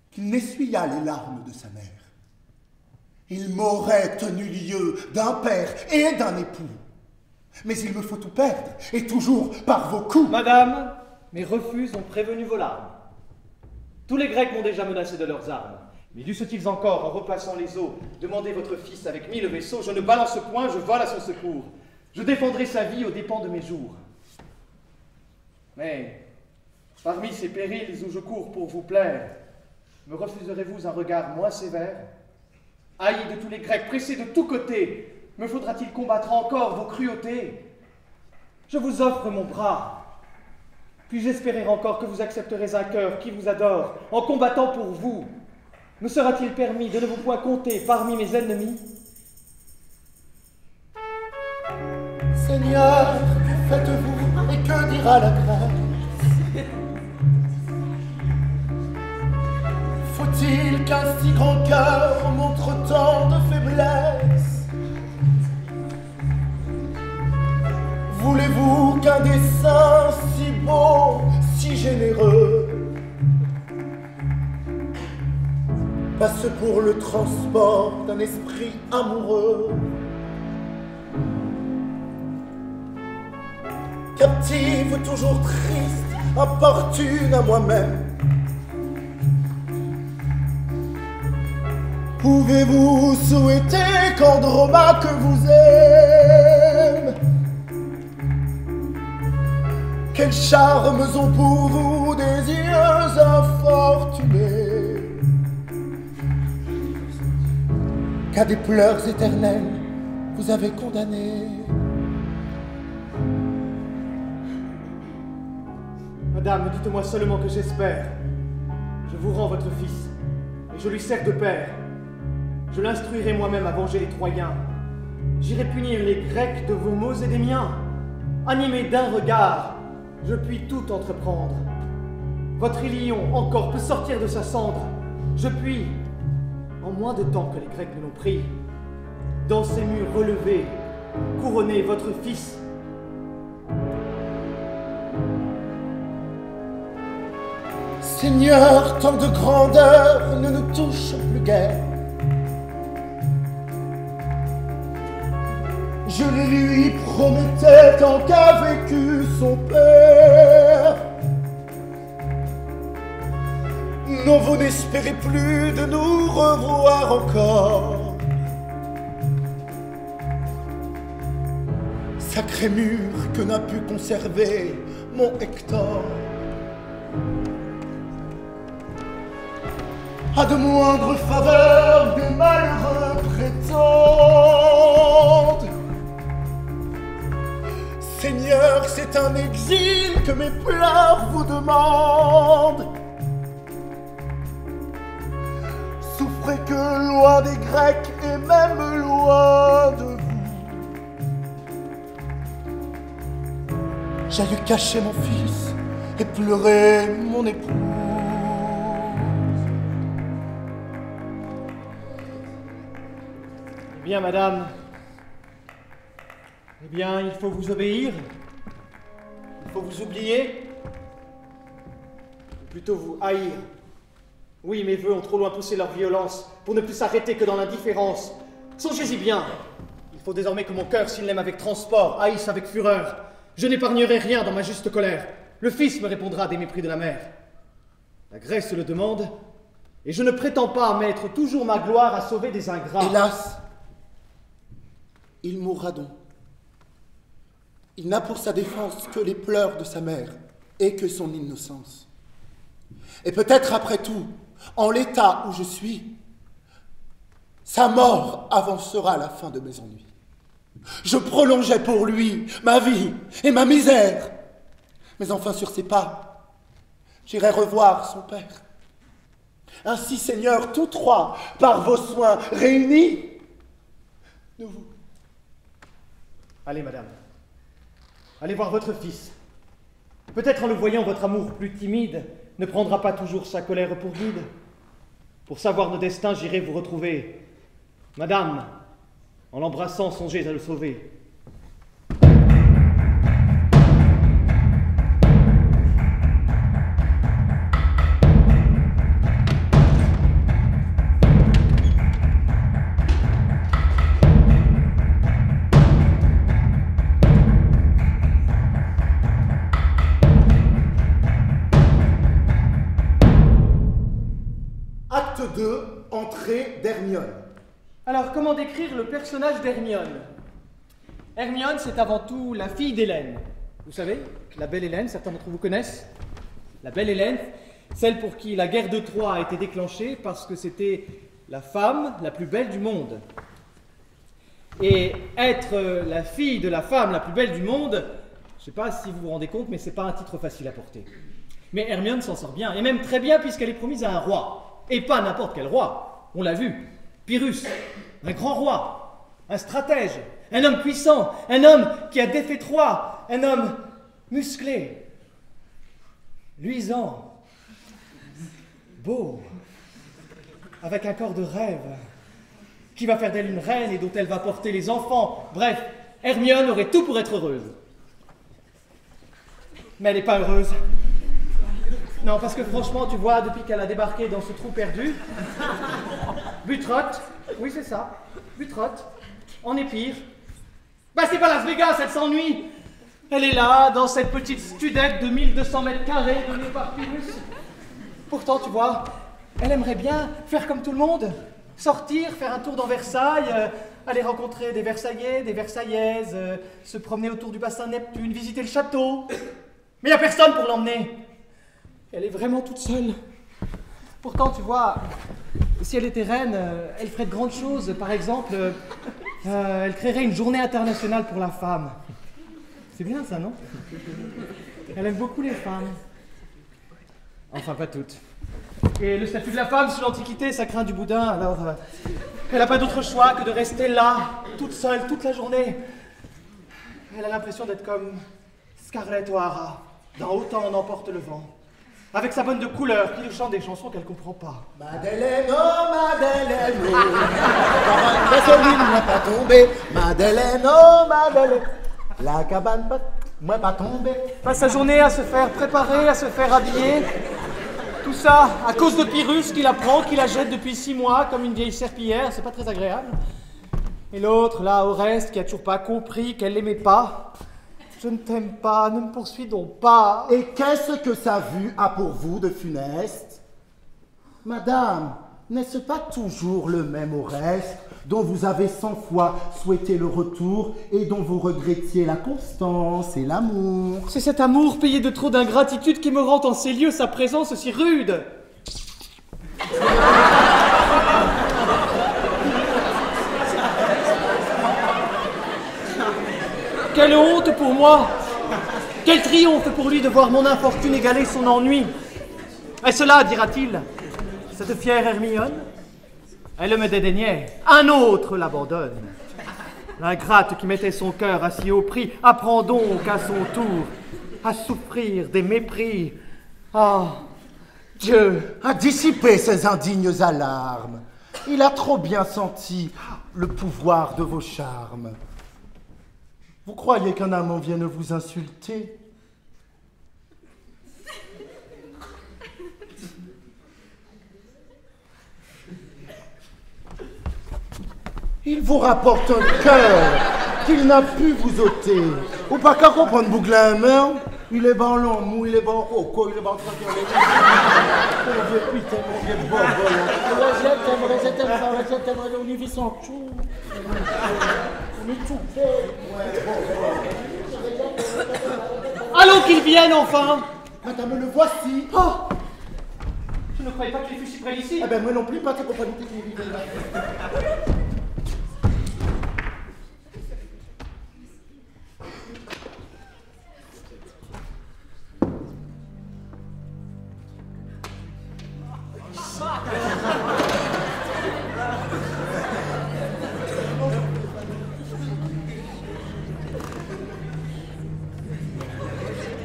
qu'il n'essuyât les larmes de sa mère. Il m'aurait tenu lieu d'un père et d'un époux. Mais il me faut tout perdre, et toujours par vos coups. Madame, mes refus ont prévenu vos larmes. Tous les Grecs m'ont déjà menacé de leurs armes. Mais dussent-ils encore, en repassant les eaux, demander votre fils avec 1000 vaisseaux, je ne balance point, je vole à son secours. Je défendrai sa vie aux dépens de mes jours. Mais, parmi ces périls où je cours pour vous plaire, me refuserez-vous un regard moins sévère? Haï de tous les Grecs, pressés de tous côtés, me faudra-t-il combattre encore vos cruautés? Je vous offre mon bras. Puis-je espérer encore que vous accepterez un cœur qui vous adore en combattant pour vous? Me sera-t-il permis de ne vous point compter parmi mes ennemis? Seigneur, que faites-vous et que dira la grâce? Faut-il qu'un si grand cœur montre tant de faiblesse? Voulez-vous qu'un dessein si beau, si généreux, passe pour le transport d'un esprit amoureux. Captive, toujours triste, importune à moi-même. Pouvez-vous souhaiter qu'Andromaque vous aime? Quels charmes ont pour vous des yeux infortunés, qu'à des pleurs éternels vous avez condamné. Madame, dites-moi seulement que j'espère. Je vous rends votre fils, et je lui sers de père. Je l'instruirai moi-même à venger les Troyens. J'irai punir les Grecs de vos maux et des miens. Animé d'un regard, je puis tout entreprendre. Votre Ilion encore peut sortir de sa cendre. Je puis, en moins de temps que les Grecs ne l'ont pris, dans ces murs relevés, couronner votre fils. Seigneur, tant de grandeur ne nous touche plus guère. Je lui promettais tant qu'a vécu son père. Non, vous n'espérez plus de nous revoir encore. Sacré mur que n'a pu conserver mon Hector. À de moindres faveurs des malheureux prétendent. Seigneur, c'est un exil que mes pleurs vous demandent. Souffrez que loin des Grecs et même loin de vous, j'aille cacher mon fils et pleurer mon épouse. Eh bien, madame, eh bien, il faut vous obéir, il faut vous oublier, ou plutôt vous haïr. Oui, mes voeux ont trop loin poussé leur violence pour ne plus s'arrêter que dans l'indifférence. Songez-y bien, il faut désormais que mon cœur, s'il l'aime avec transport, haïsse avec fureur. Je n'épargnerai rien dans ma juste colère. Le fils me répondra des mépris de la mère. La Grèce le demande, et je ne prétends pas mettre toujours ma gloire à sauver des ingrats. Hélas, il mourra donc. Il n'a pour sa défense que les pleurs de sa mère et que son innocence. Et peut-être après tout, en l'état où je suis, sa mort avancera la fin de mes ennuis. Je prolongeai pour lui ma vie et ma misère. Mais enfin sur ses pas, j'irai revoir son père. Ainsi, Seigneur, tous trois, par vos soins réunis, nous vous... Allez, madame, allez voir votre fils. Peut-être en le voyant, votre amour plus timide ne prendra pas toujours sa colère pour guide. Pour savoir nos destins, j'irai vous retrouver. Madame, en l'embrassant, songez à le sauver. Acte 2, entrée d'Hermione. Alors, comment décrire le personnage d'Hermione? Hermione, c'est avant tout la fille d'Hélène. Vous savez, la belle Hélène, certains d'entre vous connaissent. La belle Hélène, celle pour qui la guerre de Troie a été déclenchée parce que c'était la femme la plus belle du monde. Et être la fille de la femme la plus belle du monde, je ne sais pas si vous vous rendez compte, mais c'est pas un titre facile à porter. Mais Hermione s'en sort bien, et même très bien puisqu'elle est promise à un roi. Et pas n'importe quel roi, on l'a vu. Pyrrhus, un grand roi, un stratège, un homme puissant, un homme qui a défait Troie, un homme musclé, luisant, beau, avec un corps de rêve, qui va faire d'elle une reine et dont elle va porter les enfants. Bref, Hermione aurait tout pour être heureuse. Mais elle n'est pas heureuse. Non, parce que franchement, tu vois, depuis qu'elle a débarqué dans ce trou perdu, Butrotte, oui c'est ça, Butrotte, en est pire. Bah c'est pas Las Vegas, elle s'ennuie. Elle est là, dans cette petite studette de 1200 mètres carrés donnée par Pyrrhus. Pourtant, tu vois, elle aimerait bien faire comme tout le monde. Sortir, faire un tour dans Versailles, aller rencontrer des Versaillais, des Versaillaises, se promener autour du bassin Neptune, visiter le château. Mais il n'y a personne pour l'emmener. Elle est vraiment toute seule. Pourtant, tu vois, si elle était reine, elle ferait de grandes choses. Par exemple, elle créerait une journée internationale pour la femme. C'est bien ça, non? Elle aime beaucoup les femmes. Enfin, pas toutes. Et le statut de la femme sous l'Antiquité, ça craint du boudin, alors elle n'a pas d'autre choix que de rester là, toute seule, toute la journée. Elle a l'impression d'être comme Scarlett O'Hara, dans Autant en emporte le vent, avec sa bonne de couleur qui nous chante des chansons qu'elle comprend pas. Madeleine, oh Madeleine, oh, la cabane n'est pas tombée. Madeleine, oh Madeleine, la cabane n'est pas tombée. Passe sa journée à se faire préparer, à se faire habiller. Tout ça à cause de Pyrrhus qui la prend, qui la jette depuis 6 mois comme une vieille serpillière, c'est pas très agréable. Et l'autre, là, Oreste, qui a toujours pas compris qu'elle l'aimait pas. Je ne t'aime pas, ne me poursuis donc pas. Et qu'est-ce que sa vue a pour vous de funeste? Madame, n'est-ce pas toujours le même Oreste dont vous avez 100 fois souhaité le retour et dont vous regrettiez la constance et l'amour? C'est cet amour payé de trop d'ingratitude qui me rend en ces lieux sa présence si rude. Quelle honte pour moi! Quel triomphe pour lui de voir mon infortune égaler son ennui! Et cela, dira-t-il, cette fière Hermione, elle me dédaignait, un autre l'abandonne. L'ingrate qui mettait son cœur à si haut prix apprend donc à son tour à souffrir des mépris. Ah, Dieu! À dissiper ces indignes alarmes. Il a trop bien senti le pouvoir de vos charmes. Vous croyez qu'un amant vienne vous insulter? Il vous rapporte un cœur qu'il n'a pu vous ôter. Ou pas qu'à comprendre Bouglin, il est bon long, mou, il est bon roco, il est bon tranquille. Mon vieux putain, mon vieux bon, je t'aimerais, on y vit sans tout. On est tout fait. Allons qu'il vienne enfin! Madame, le voici. Oh! Je ne croyais pas qu'il fût si près d'ici. Eh ben moi non plus, pas de compagnie qui vivait là.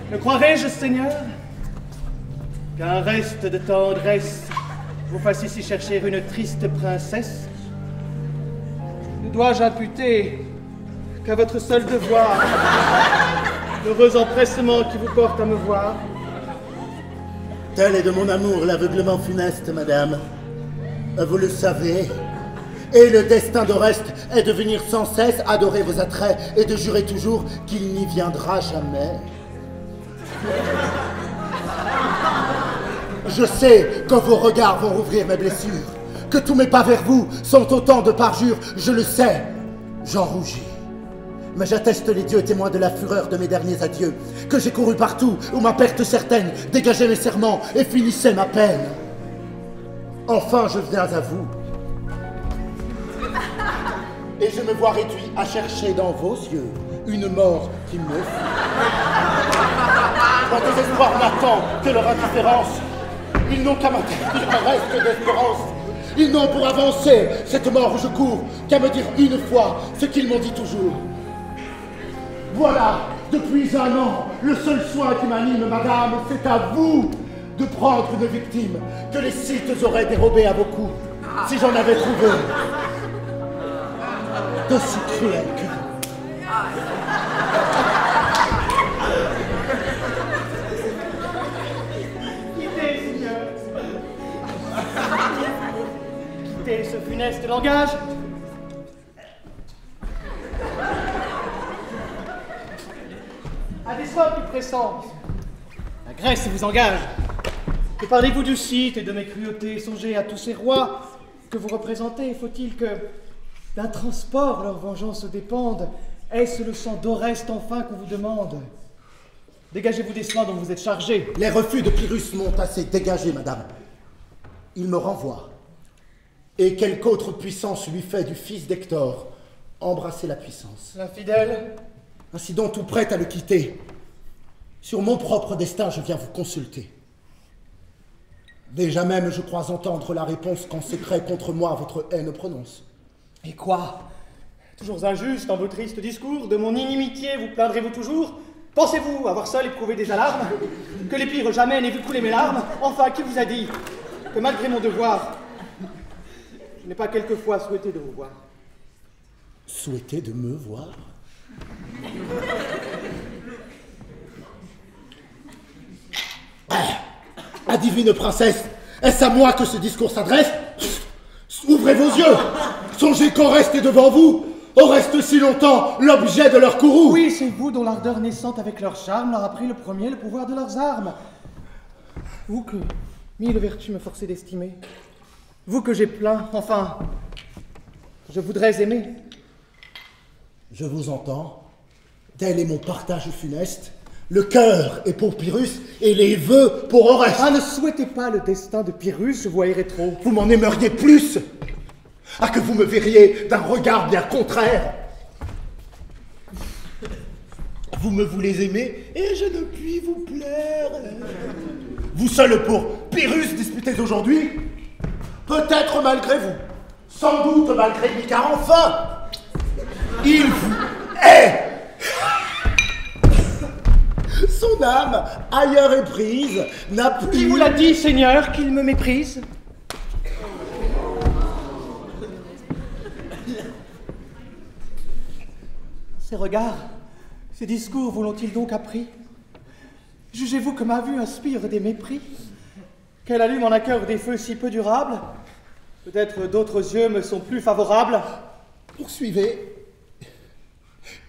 Ne croirais-je, Seigneur, qu'un reste de tendresse vous fasse ici chercher une triste princesse? Ne dois-je imputer qu'à votre seul devoir, l'heureux empressement qui vous porte à me voir? Tel est de mon amour l'aveuglement funeste, madame. Vous le savez. Et le destin d'Oreste est de venir sans cesse adorer vos attraits et de jurer toujours qu'il n'y viendra jamais. Je sais que vos regards vont rouvrir mes blessures, que tous mes pas vers vous sont autant de parjures, je le sais, j'en rougis. Mais j'atteste les dieux témoins de la fureur de mes derniers adieux, que j'ai couru partout où ma perte certaine dégageait mes serments et finissait ma peine. Enfin, je viens à vous. Et je me vois réduit à chercher dans vos yeux une mort qui me fuit. Mon désespoir m'attend que leur indifférence. Ils n'ont qu'à m'interdire un reste d'espérance. Ils n'ont pour avancer cette mort où je cours qu'à me dire une fois ce qu'ils m'ont dit toujours. Voilà, depuis 1 an, le seul soin qui m'anime, madame, c'est à vous de prendre une victime que les Scythes auraient dérobée à beaucoup, si j'en avais trouvé de si cruels que vous. funeste langage. À des soins plus pressants, la Grèce vous engage. Que parlez-vous du site et de mes cruautés? Songez à tous ces rois que vous représentez. Faut-il que d'un transport leur vengeance dépende? Est-ce le sang d'Oreste enfin qu'on vous demande? Dégagez-vous des soins dont vous êtes chargés. Les refus de Pyrrhus m'ont assez dégagé, madame. Il me renvoie. Et quelque autre puissance lui fait du fils d'Hector embrasser la puissance. L'infidèle? Ainsi donc, tout prête à le quitter. Sur mon propre destin, je viens vous consulter. Déjà même, je crois entendre la réponse qu'en secret contre moi votre haine prononce. Et quoi? Toujours injuste dans vos tristes discours, de mon inimitié vous plaindrez-vous toujours? Pensez-vous avoir seul éprouvé des alarmes? Que les pires jamais n'aient vu couler mes larmes? Enfin, qui vous a dit que malgré mon devoir, je n'ai pas quelquefois souhaité de vous voir? Souhaité de me voir? Ah, divine princesse, est-ce à moi que ce discours s'adresse? Ouvrez vos yeux! Songez qu'Oreste est devant vous! Oreste si longtemps l'objet de leur courroux! Oui, c'est vous dont l'ardeur naissante avec leur charme leur a pris le premier le pouvoir de leurs armes. Vous que mille vertus me forçaient d'estimer. Vous que j'ai plaint, enfin, je voudrais aimer. Je vous entends. Tel est mon partage funeste. Le cœur est pour Pyrrhus et les vœux pour Oreste. Ah, ne souhaitez pas le destin de Pyrrhus, je vous haïrais trop. Vous m'en aimeriez plus. Ah, que vous me verriez d'un regard bien contraire. Vous me voulez aimer et je ne puis vous plaire. Vous seul pour Pyrrhus disputez aujourd'hui? Peut-être malgré vous, sans doute malgré lui, car enfin, il vous hait. Son âme, ailleurs est prise, n'a plus... Qui vous l'a dit, Seigneur, qu'il me méprise? Ces regards, ces discours vous l'ont-ils donc appris? Jugez-vous que ma vue inspire des mépris? Qu'elle allume en un cœur des feux si peu durables? Peut-être d'autres yeux me sont plus favorables. Poursuivez.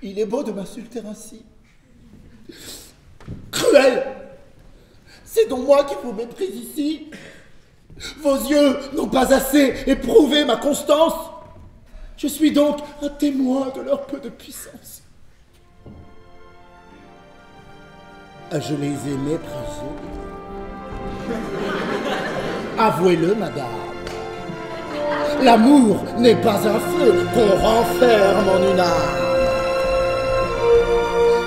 Il est beau de m'insulter ainsi. Cruel! C'est donc moi qui vous méprise ici. Vos yeux n'ont pas assez éprouvé ma constance. Je suis donc un témoin de leur peu de puissance. Ah, je les ai méprisés. Avouez-le, madame. L'amour n'est pas un feu qu'on renferme en une âme.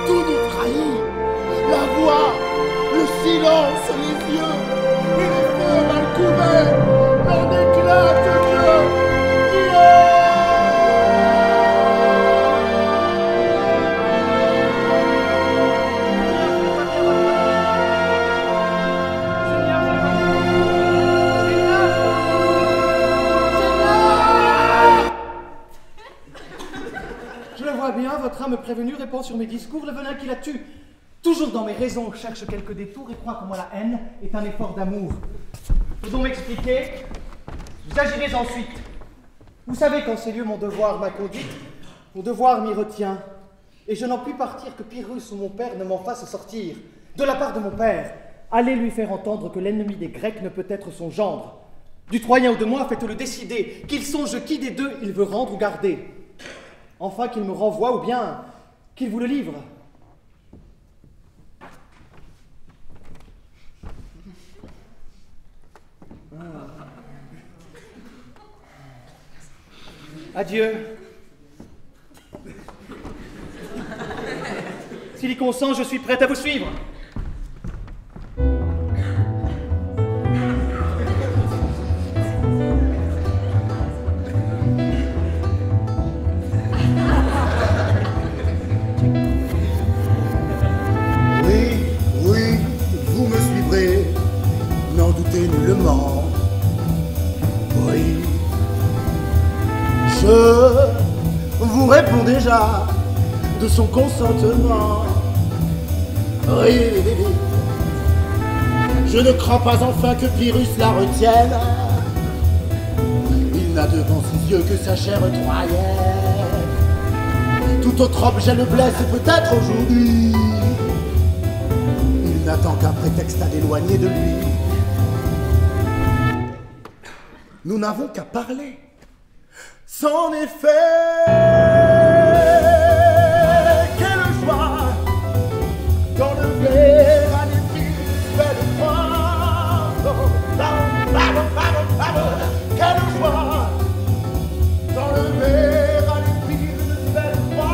Tout nous trahit. La voix, le silence, les yeux, et les feux mal couverts, en éclate Dieu. Je le vois bien, votre âme prévenue répand sur mes discours, le venin qui la tue. Toujours dans mes raisons, cherche quelques détours et croit que moi la haine est un effort d'amour. Vous donc m'expliquer, vous agirez ensuite. Vous savez qu'en ces lieux mon devoir m'a conduite, mon devoir m'y retient. Et je n'en puis partir que Pyrrhus ou mon père ne m'en fasse sortir. De la part de mon père, allez lui faire entendre que l'ennemi des Grecs ne peut être son gendre. Du Troyen ou de moi, faites-le décider, qu'il songe qui des deux il veut rendre ou garder. Enfin qu'il me renvoie ou bien qu'il vous le livre. Adieu. S'il y consent, je suis prête à vous suivre. Oui, vous me suivrez, n'en doutez nullement. Oui. Je vous réponds déjà de son consentement. Oui, je ne crains pas enfin que Pyrrhus la retienne. Il n'a devant ses yeux que sa chair troyenne. Tout autre objet le blesse peut-être aujourd'hui. Il n'attend qu'un prétexte à l'éloigner de lui. Nous n'avons qu'à parler. C'en est fait. Quelle joie d'enlever à l'épice belle foi. Quelle joie d'enlever à l'épice belle foi.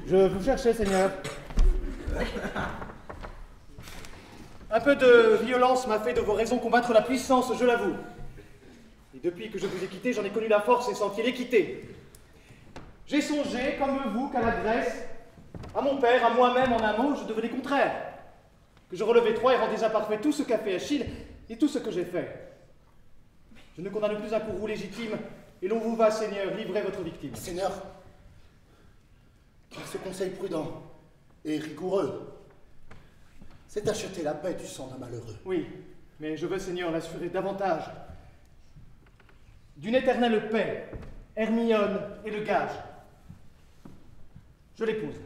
Je vous cherchais, Seigneur. Un peu de violence m'a fait de vos raisons combattre la puissance, je l'avoue. Et depuis que je vous ai quitté, j'en ai connu la force et senti l'équité. J'ai songé, comme vous, qu'à la Grèce, à mon père, à moi-même, en un mot, je devenais contraire. Que je relevais Troie et rendais imparfait tout ce qu'a fait Achille et tout ce que j'ai fait. Je ne condamne plus un courroux légitime, et l'on vous va, Seigneur, livrer votre victime. Seigneur, car ce conseil prudent et rigoureux, c'est d'acheter la paix du sang d'un malheureux. Oui, mais je veux, Seigneur, l'assurer davantage. D'une éternelle paix, Hermione est le gage. Je l'épouse.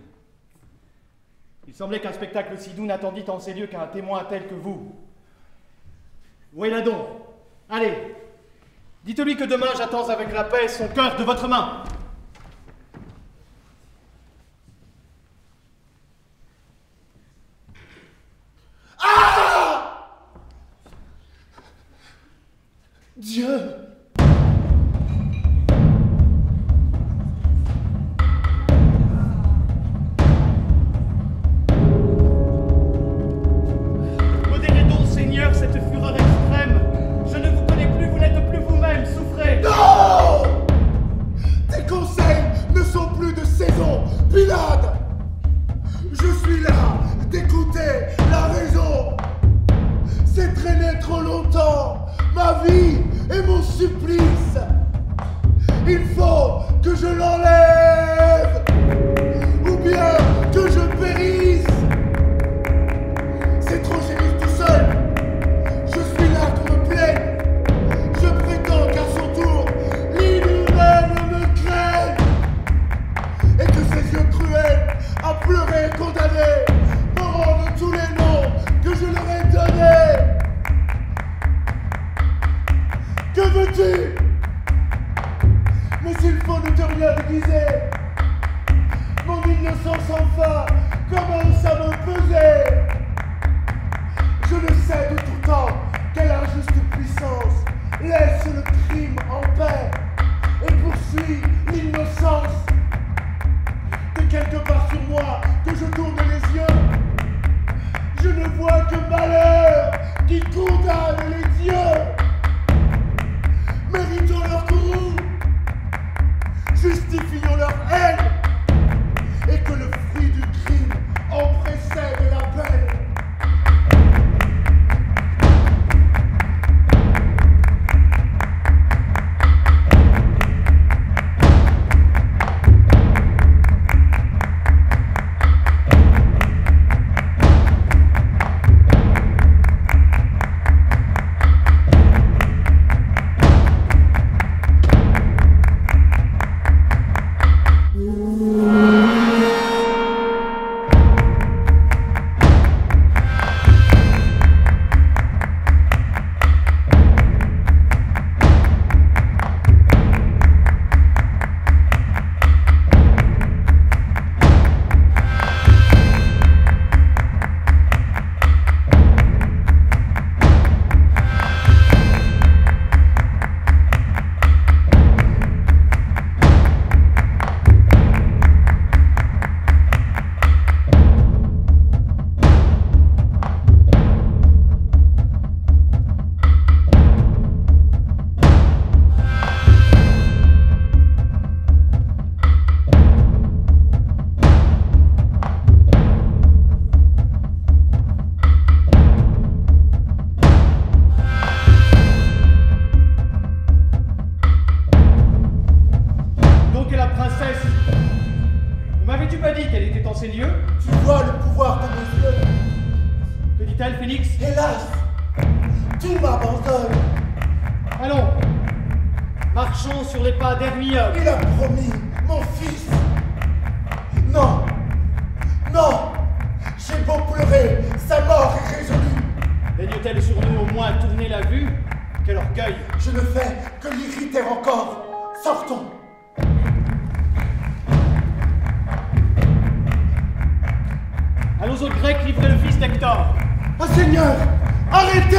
Il semblait qu'un spectacle si doux n'attendit en ces lieux qu'un témoin tel que vous. Voyez-la donc. Allez, dites-lui que demain j'attends avec la paix son cœur de votre main. Dieu! Modérez donc, Seigneur, cette fureur extrême. Je ne vous connais plus, vous n'êtes plus vous-même, souffrez. Non! Tes conseils ne sont plus de saison, Pilate! Je suis là d'écouter la raison. C'est traîné trop longtemps, ma vie et mon supplice. Il faut que je l'enlève, ou bien que je périsse. C'est trop gémir tout seul. Je suis là qu'on me plaigne. Je prétends qu'à son tour, l'inhumaine me craigne. Et que ses yeux cruels, à pleurer condamnés, me rendent tous les noms que je leur ai donnés. Que veux-tu? Mais s'il faut ne te rien déguiser, mon innocence enfin commence à me peser. Je le sais de tout temps, quelle injuste puissance laisse le crime en paix et poursuit l'innocence. De quelque part sur moi que je tourne les yeux, je ne vois que malheur qui condamne les dieux. Méritons leur courroux, justifions leur haine, et que le fruit du crime en précède la peine. pas dit qu'elle était en ces lieux. Tu vois le pouvoir de mes yeux. Que dit-elle, Phénix? Hélas, tout m'abandonne. Allons, marchons sur les pas d'Hermione. Il a promis mon fils. Non, non, j'ai beau pleurer, sa mort est résolue. Daigne-t-elle sur nous au moins tourner la vue? Quel orgueil! Je ne fais que l'irriter encore. Sortons. Allons aux Grecs livrer le fils d'Hector. Ah Seigneur, arrêtez!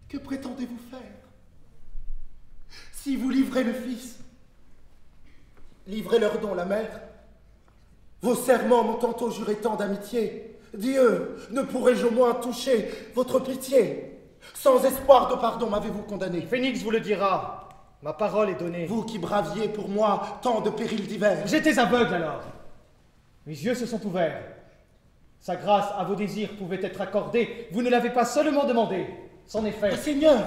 Que prétendez-vous faire? Si vous livrez le fils, livrez-leur donc la mère. Vos serments m'ont tantôt juré tant d'amitié. Dieu, ne pourrais-je au moins toucher votre pitié? Sans espoir de pardon m'avez-vous condamné? Phénix vous le dira. Ma parole est donnée. Vous qui braviez pour moi tant de périls divers. J'étais aveugle alors. Mes yeux se sont ouverts. Sa grâce à vos désirs pouvait être accordée. Vous ne l'avez pas seulement demandé. C'en est fait. Ah, Seigneur,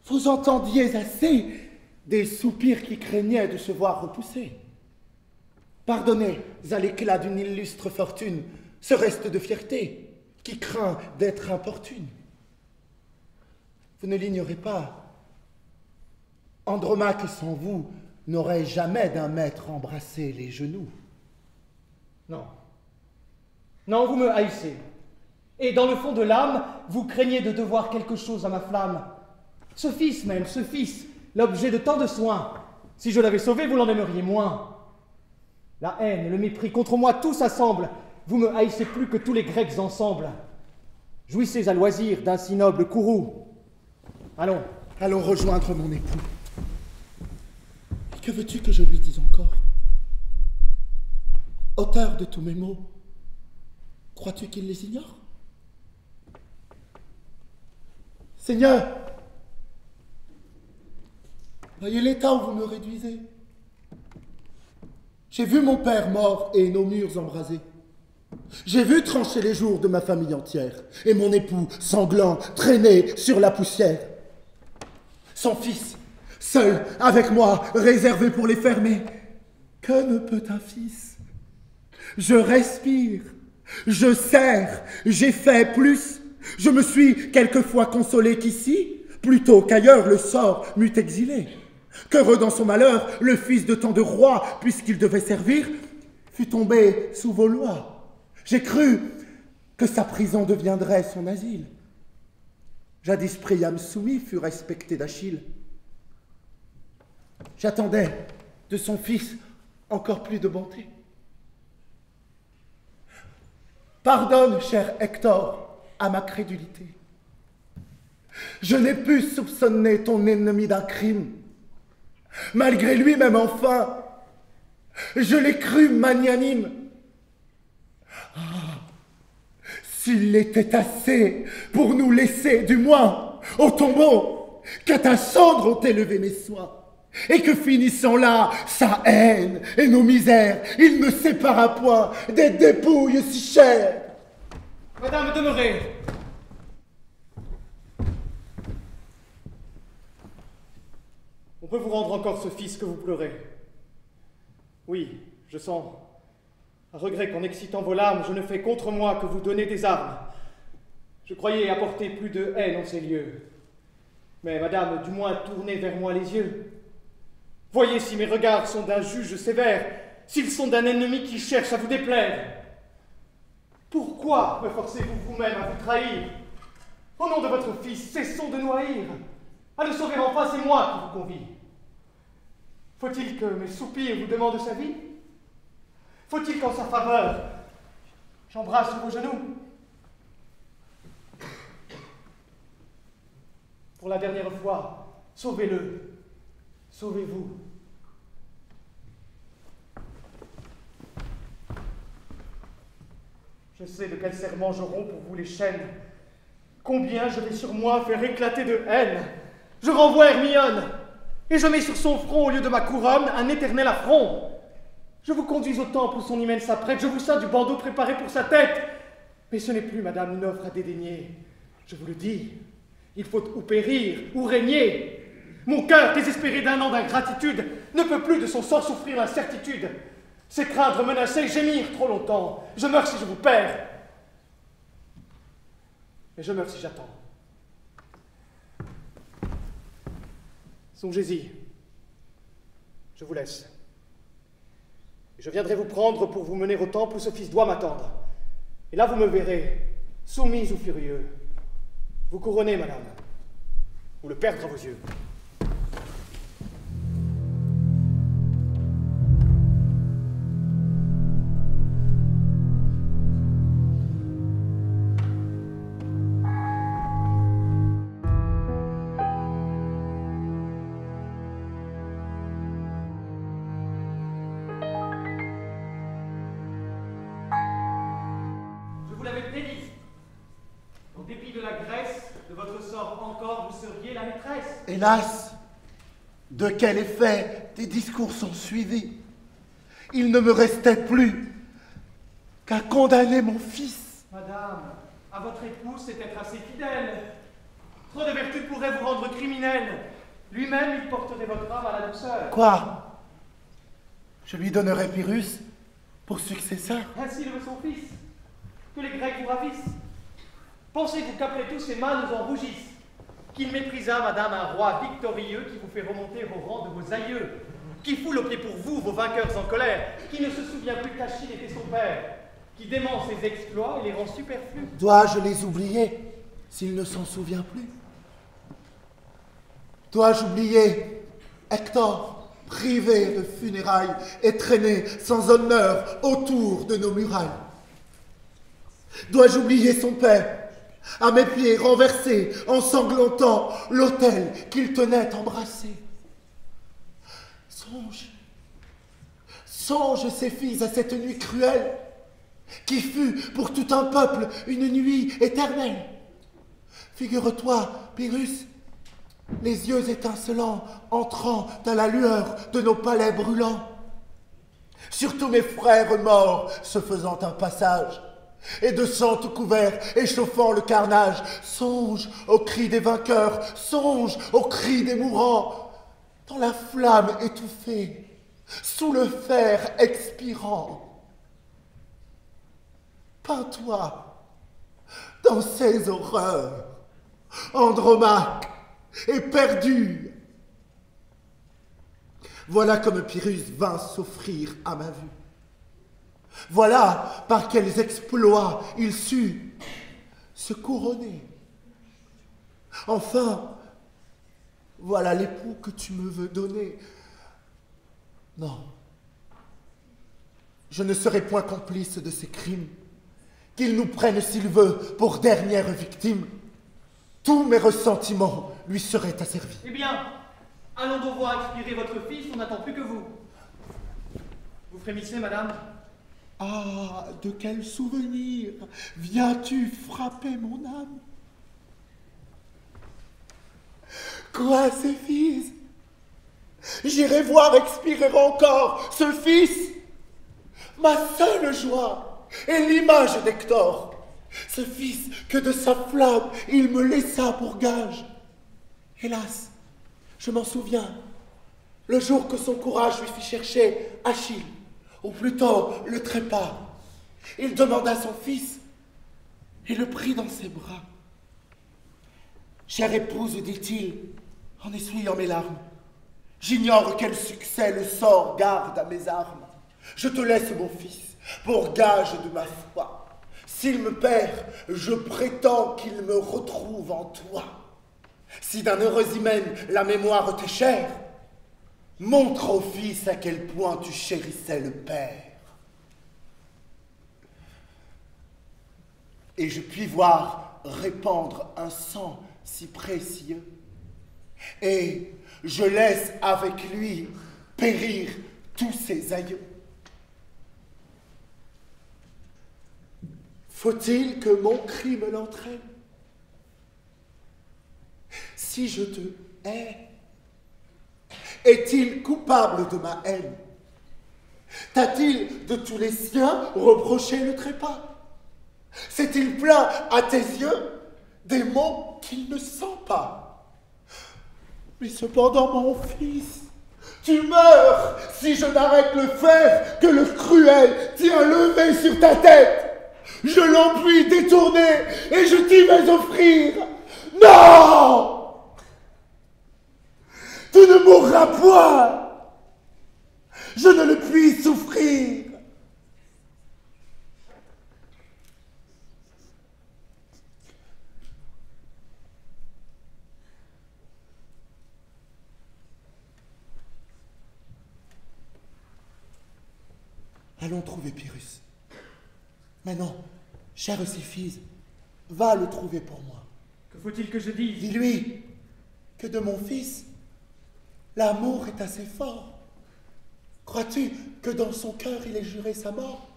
vous entendiez assez des soupirs qui craignaient de se voir repoussés. Pardonnez à l'éclat d'une illustre fortune ce reste de fierté qui craint d'être importune. Vous ne l'ignorez pas, Andromaque sans vous n'aurait jamais d'un maître embrassé les genoux. Non. Non, vous me haïssez. Et dans le fond de l'âme, vous craignez de devoir quelque chose à ma flamme. Ce fils même, ce fils, l'objet de tant de soins. Si je l'avais sauvé, vous l'en aimeriez moins. La haine, le mépris, contre moi, tout s'assemble. Vous me haïssez plus que tous les Grecs ensemble. Jouissez à loisir d'un si noble courroux. Allons. Allons rejoindre mon époux. Et que veux-tu que je lui dise encore? Auteur de tous mes maux, crois-tu qu'il les ignore? Seigneur, voyez l'état où vous me réduisez. J'ai vu mon père mort et nos murs embrasés. J'ai vu trancher les jours de ma famille entière et mon époux sanglant traîner sur la poussière. Son fils, seul avec moi, réservé pour les fermer. Que ne peut un fils? Je respire, je serre, j'ai fait plus. Je me suis quelquefois consolé qu'ici, plutôt qu'ailleurs, le sort m'eût exilé. Qu'heureux dans son malheur, le fils de tant de rois, puisqu'il devait servir, fut tombé sous vos lois. J'ai cru que sa prison deviendrait son asile. Jadis Priam soumis fut respecté d'Achille. J'attendais de son fils encore plus de bonté. Pardonne, cher Hector, à ma crédulité. Je n'ai pu soupçonner ton ennemi d'un crime. Malgré lui-même, enfin, je l'ai cru magnanime. Ah, s'il était assez pour nous laisser, du moins, au tombeau, qu'à ta cendre ont élevé mes soins, et que finissant là, sa haine et nos misères, il ne sépara point des dépouilles si chères. Madame, demeurez. On peut vous rendre encore ce fils que vous pleurez. Oui, je sens un regret qu'en excitant vos larmes, je ne fais contre moi que vous donner des armes. Je croyais apporter plus de haine en ces lieux. Mais, madame, du moins tournez vers moi les yeux. Voyez si mes regards sont d'un juge sévère, s'ils sont d'un ennemi qui cherche à vous déplaire. Pourquoi me forcez-vous vous-même à vous trahir? Au nom de votre fils, cessons de nous haïr. À le sauver enfin, c'est moi qui vous convie. Faut-il que mes soupirs vous demandent sa vie? Faut-il qu'en sa faveur, j'embrasse vos genoux? Pour la dernière fois, sauvez-le. Sauvez-vous. Je sais de quel serment je romps pour vous les chaînes. Combien je vais sur moi faire éclater de haine. Je renvoie Hermione, et je mets sur son front, au lieu de ma couronne, un éternel affront. Je vous conduis au temple où son hymen s'apprête, je vous sers du bandeau préparé pour sa tête. Mais ce n'est plus, madame, une offre à dédaigner. Je vous le dis, il faut ou périr ou régner. Mon cœur, désespéré d'un an d'ingratitude, ne peut plus de son sort souffrir l'incertitude. C'est craindre, menacer, gémir trop longtemps. Je meurs si je vous perds. Et je meurs si j'attends. Songez-y. Je vous laisse. Et je viendrai vous prendre pour vous mener au temple où ce fils doit m'attendre. Et là, vous me verrez, soumise ou furieux. Vous couronner, madame, ou le perdre à vos yeux. Je vous l'avais prédit. En dépit de la Grèce, de votre sort encore, vous seriez la maîtresse. Hélas, de quel effet tes discours sont suivis? Il ne me restait plus qu'à condamner mon fils. Madame, à votre époux, c'est être assez fidèle. Trop de vertu pourrait vous rendre criminel. Lui-même, il porterait votre âme à la douceur. Quoi? Je lui donnerai Pyrrhus pour successeur? Ainsi le veut son fils. Que les Grecs vous ravissent. Pensez-vous qu'après tout ces mâts nous en rougissent? Qu'il méprisa, madame, un roi victorieux qui vous fait remonter au rang de vos aïeux, qui foule aux pieds pour vous vos vainqueurs en colère, qui ne se souvient plus qu'Achille était son père, qui dément ses exploits et les rend superflus. Dois-je les oublier s'il ne s'en souvient plus? Dois-je oublier Hector, privé de funérailles et traîné sans honneur autour de nos murailles? Dois-je oublier son père, à mes pieds renversé, ensanglantant l'autel qu'il tenait embrassé? Songe, ses fils, à cette nuit cruelle, qui fut pour tout un peuple une nuit éternelle. Figure-toi, Pyrrhus, les yeux étincelants entrant dans la lueur de nos palais brûlants. Surtout mes frères morts se faisant un passage, et de sang tout couvert, échauffant le carnage. Songe aux cris des vainqueurs, songe aux cris des mourants, dans la flamme étouffée, sous le fer expirant. Peins-toi dans ces horreurs, Andromaque, éperdu. Voilà comme Pyrrhus vint s'offrir à ma vue. Voilà par quels exploits il sut se couronner. Enfin, voilà l'époux que tu me veux donner. Non, je ne serai point complice de ces crimes. Qu'il nous prenne, s'il veut, pour dernière victime. Tous mes ressentiments lui seraient asservis. Eh bien, allons donc voir expirer votre fils, on n'attend plus que vous. Vous frémissez, madame? Ah, de quel souvenir viens-tu frapper mon âme? Quoi, ces fils? J'irai voir expirer encore ce fils, ma seule joie et l'image d'Hector, ce fils que de sa flamme il me laissa pour gage. Hélas, je m'en souviens, le jour que son courage lui fit chercher Achille, ou plutôt le trépas. Il demanda son fils et le prit dans ses bras. Chère épouse, dit-il, en essuyant mes larmes, j'ignore quel succès le sort garde à mes armes. Je te laisse mon fils pour gage de ma foi. S'il me perd, je prétends qu'il me retrouve en toi. Si d'un heureux hymen la mémoire t'est chère, montre au fils à quel point tu chérissais le père. Et je puis voir répandre un sang si précieux, et je laisse avec lui périr tous ses aïeux. Faut-il que mon crime l'entraîne? Si je te hais, est-il coupable de ma haine? T'a-t-il de tous les siens reproché le trépas? S'est-il plaint à tes yeux des maux qu'il ne sent pas? Mais cependant, mon fils, tu meurs si je n'arrête le fer que le cruel tient levé sur ta tête. Je l'empuis détourné et je t'y vais offrir. Non! Tu ne mourras point. Je ne le puis souffrir. Allons trouver Pyrrhus. Maintenant, chère Séphize, va le trouver pour moi. Que faut-il que je dise? Dis-lui que de mon fils, l'amour est assez fort. Crois-tu que dans son cœur il ait juré sa mort?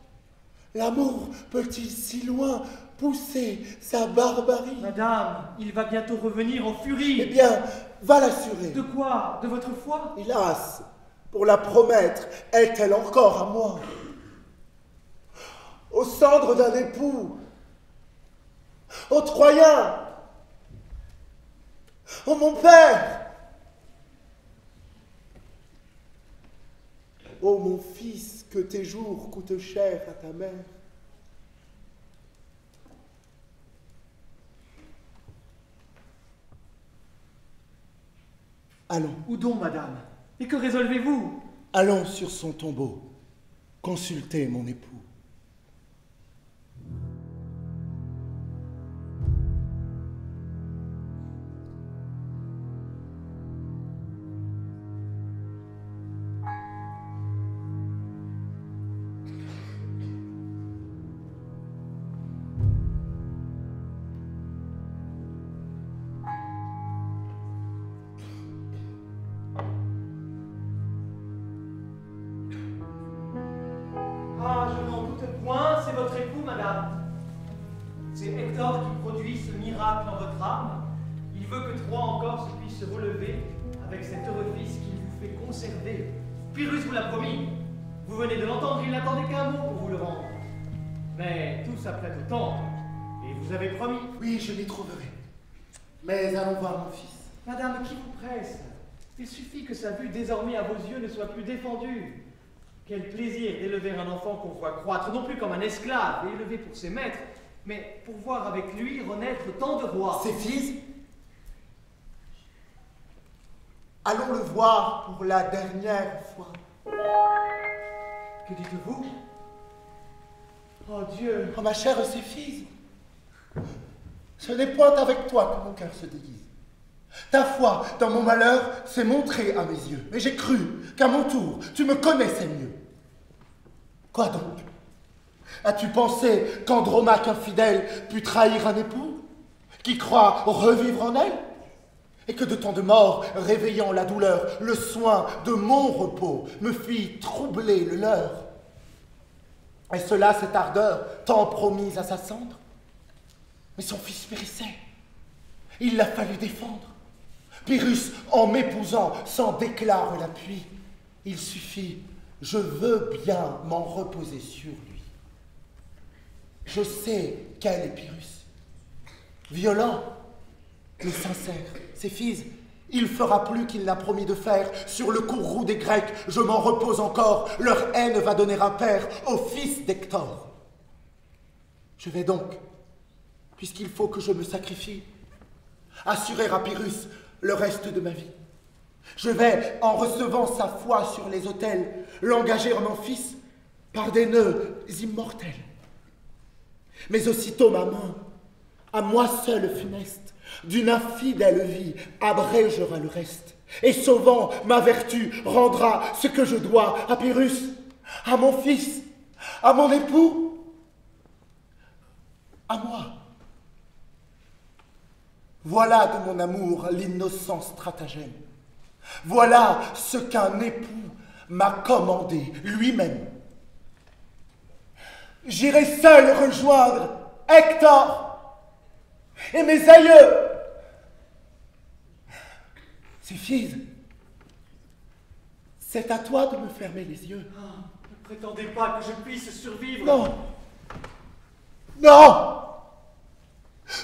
L'amour peut-il si loin pousser sa barbarie? Madame, il va bientôt revenir en furie. Eh bien, va l'assurer. De quoi? De votre foi? Hélas, pour la promettre, est-elle encore à moi? Aux cendres d'un époux, aux Troyens, ô mon père, ô mon fils, que tes jours coûtent cher à ta mère. Allons. Où donc, madame? Et que résolvez-vous? Allons sur son tombeau, consulter mon époux. Ah, je n'en doute point, c'est votre époux, madame. C'est Hector qui produit ce miracle en votre âme. Il veut que Troie encore se puisse se relever avec cet heureux fils qu'il vous fait conserver. Pyrrhus vous l'a promis. Vous venez de l'entendre, il n'attendait qu'un mot pour vous le rendre. Mais tout s'apprête au temps, et vous avez promis. Oui, je l'y trouverai. Mais allons voir mon fils. Madame, qui vous presse? Il suffit que sa vue désormais à vos yeux ne soit plus défendue. Quel plaisir d'élever un enfant qu'on voit croître, non plus comme un esclave et élevé pour ses maîtres, mais pour voir avec lui renaître tant de rois. Séphize, allons le voir pour la dernière fois. Que dites-vous? Oh Dieu! Oh ma chère Séphize, ce n'est point avec toi que mon cœur se déguise. Ta foi dans mon malheur s'est montrée à mes yeux, mais j'ai cru qu'à mon tour, tu me connaissais mieux. Quoi donc? As-tu pensé qu'Andromaque infidèle put trahir un époux, qui croit revivre en elle? Et que de tant de morts, réveillant la douleur, le soin de mon repos me fit troubler le leur? Est-ce là cette ardeur tant promise à sa cendre? Mais son fils périssait. Il l'a fallu défendre. Pyrrhus, en m'épousant, s'en déclare l'appui. Il suffit, je veux bien m'en reposer sur lui. Je sais quel est Pyrrhus. Violent, mais sincère. Séphize, il fera plus qu'il n'a promis de faire. Sur le courroux des Grecs, je m'en repose encore. Leur haine va donner un père au fils d'Hector. Je vais donc, puisqu'il faut que je me sacrifie, assurer à Pyrrhus le reste de ma vie. Je vais, en recevant sa foi sur les autels, l'engager en mon fils par des nœuds immortels. Mais aussitôt ma main, à moi seule funeste, d'une infidèle vie, abrégera le reste, et sauvant ma vertu, rendra ce que je dois à Pyrrhus, à mon fils, à mon époux, à moi. Voilà de mon amour l'innocent stratagème. Voilà ce qu'un époux m'a commandé lui-même. J'irai seul rejoindre Hector et mes aïeux. Séphize, c'est à toi de me fermer les yeux. Ah, ne prétendez pas que je puisse survivre. Non, non,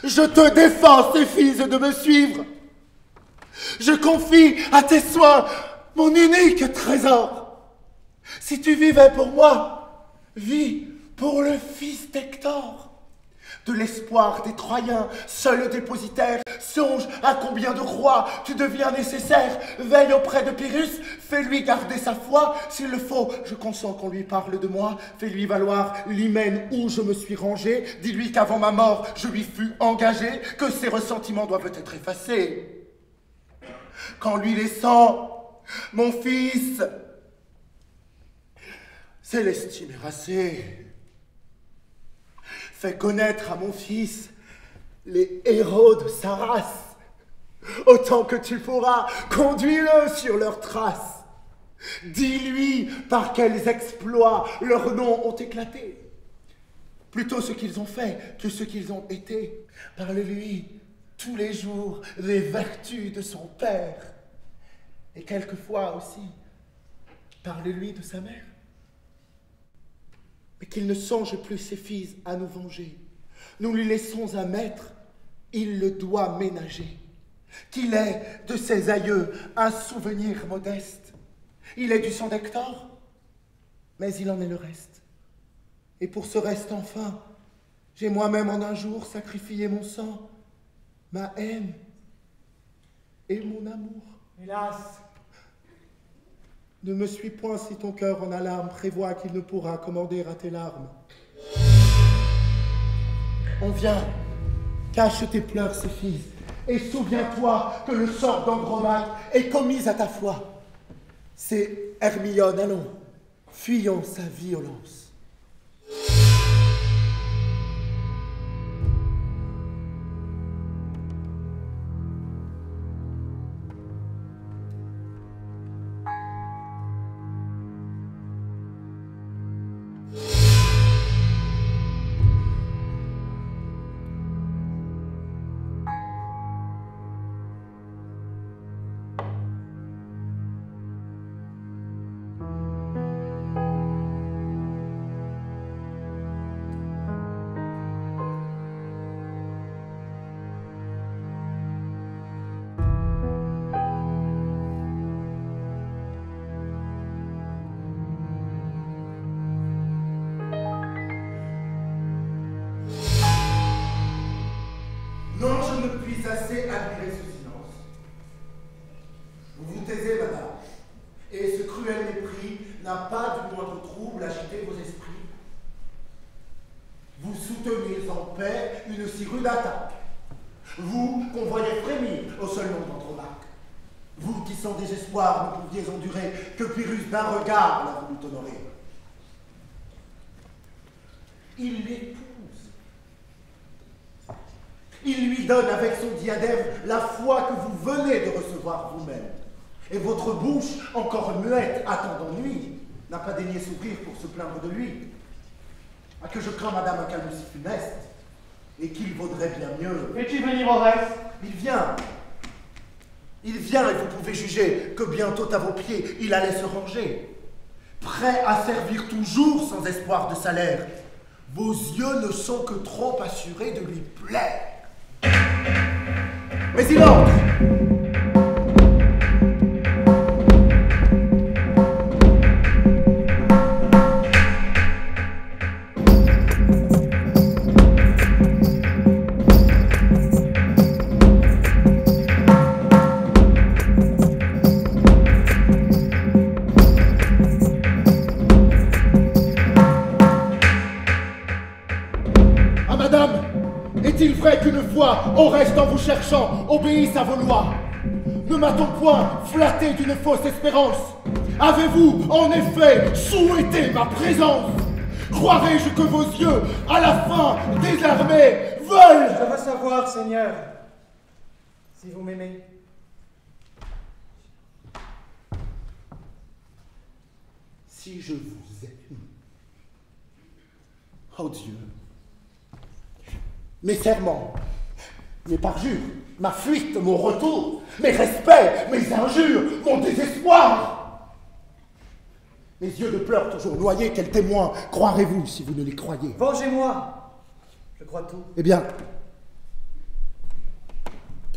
je te défends, Séphize, de me suivre. Je confie à tes soins mon unique trésor. Si tu vivais pour moi, vis pour le fils d'Hector. De l'espoir des Troyens, seul dépositaire, songe à combien de rois tu deviens nécessaire. Veille auprès de Pyrrhus, fais-lui garder sa foi. S'il le faut, je consens qu'on lui parle de moi. Fais-lui valoir l'hymen où je me suis rangé. Dis-lui qu'avant ma mort, je lui fus engagé, que ses ressentiments doivent être effacés. Qu'en lui laissant mon fils, c'est l'estime assez. Fais connaître à mon fils les héros de sa race. Autant que tu pourras, conduis-le sur leurs traces. Dis-lui par quels exploits leurs noms ont éclaté. Plutôt ce qu'ils ont fait que ce qu'ils ont été. Parle-lui tous les jours des vertus de son père. Et quelquefois aussi, parle-lui de sa mère. Mais qu'il ne songe plus ses fils à nous venger. Nous lui laissons un maître, il le doit ménager. Qu'il ait de ses aïeux un souvenir modeste. Il est du sang d'Hector, mais il en est le reste. Et pour ce reste enfin, j'ai moi-même en un jour sacrifié mon sang, ma haine et mon amour. Hélas, ne me suis point si ton cœur en alarme prévoit qu'il ne pourra commander à tes larmes. On vient, cache tes pleurs, Céphise, et souviens-toi que le sort d'Andromaque est commis à ta foi. C'est Hermione, allons, fuyons sa violence. Non, je ne puis assez admirer ce silence. Vous vous taisez, madame, et ce cruel mépris n'a pas du moindre trouble agité vos esprits. Vous soutenez en paix une si rude attaque. Vous qu'on voyait frémir au seul nom d'Andromaque. Vous qui sans désespoir ne pouviez endurer que Pyrrhus d'un regard l'a voulu honorer. Il l'épouse. Il lui donne avec son diadème la foi que vous venez de recevoir vous-même. Et votre bouche, encore muette, attendant nuit, n'a pas daigné s'ouvrir pour se plaindre de lui. À que je crains, madame, un calme si funeste, et qu'il vaudrait bien mieux. fais-tu venir Oreste? Il vient, et vous pouvez juger que bientôt à vos pieds, il allait se ranger. Prêt à servir toujours sans espoir de salaire, vos yeux ne sont que trop assurés de lui plaire. Mais il entre. Ah, madame, est-il vrai qu'une fois, Oreste en vous cherchant, obéisse à vos lois? Ne m'a-t-on point flatté d'une fausse espérance? Avez-vous, en effet, souhaité ma présence? Croirais-je que vos yeux, à la fin, désarmés, veulent... Je veux savoir, Seigneur, si vous m'aimez. Si je vous aime... Oh Dieu! Mes serments, mes parjures, ma fuite, mon retour, mes respects, mes injures, mon désespoir. Mes yeux de pleurs toujours noyés, quels témoins croirez-vous si vous ne les croyez? Vengez-moi, je crois tout. Eh bien,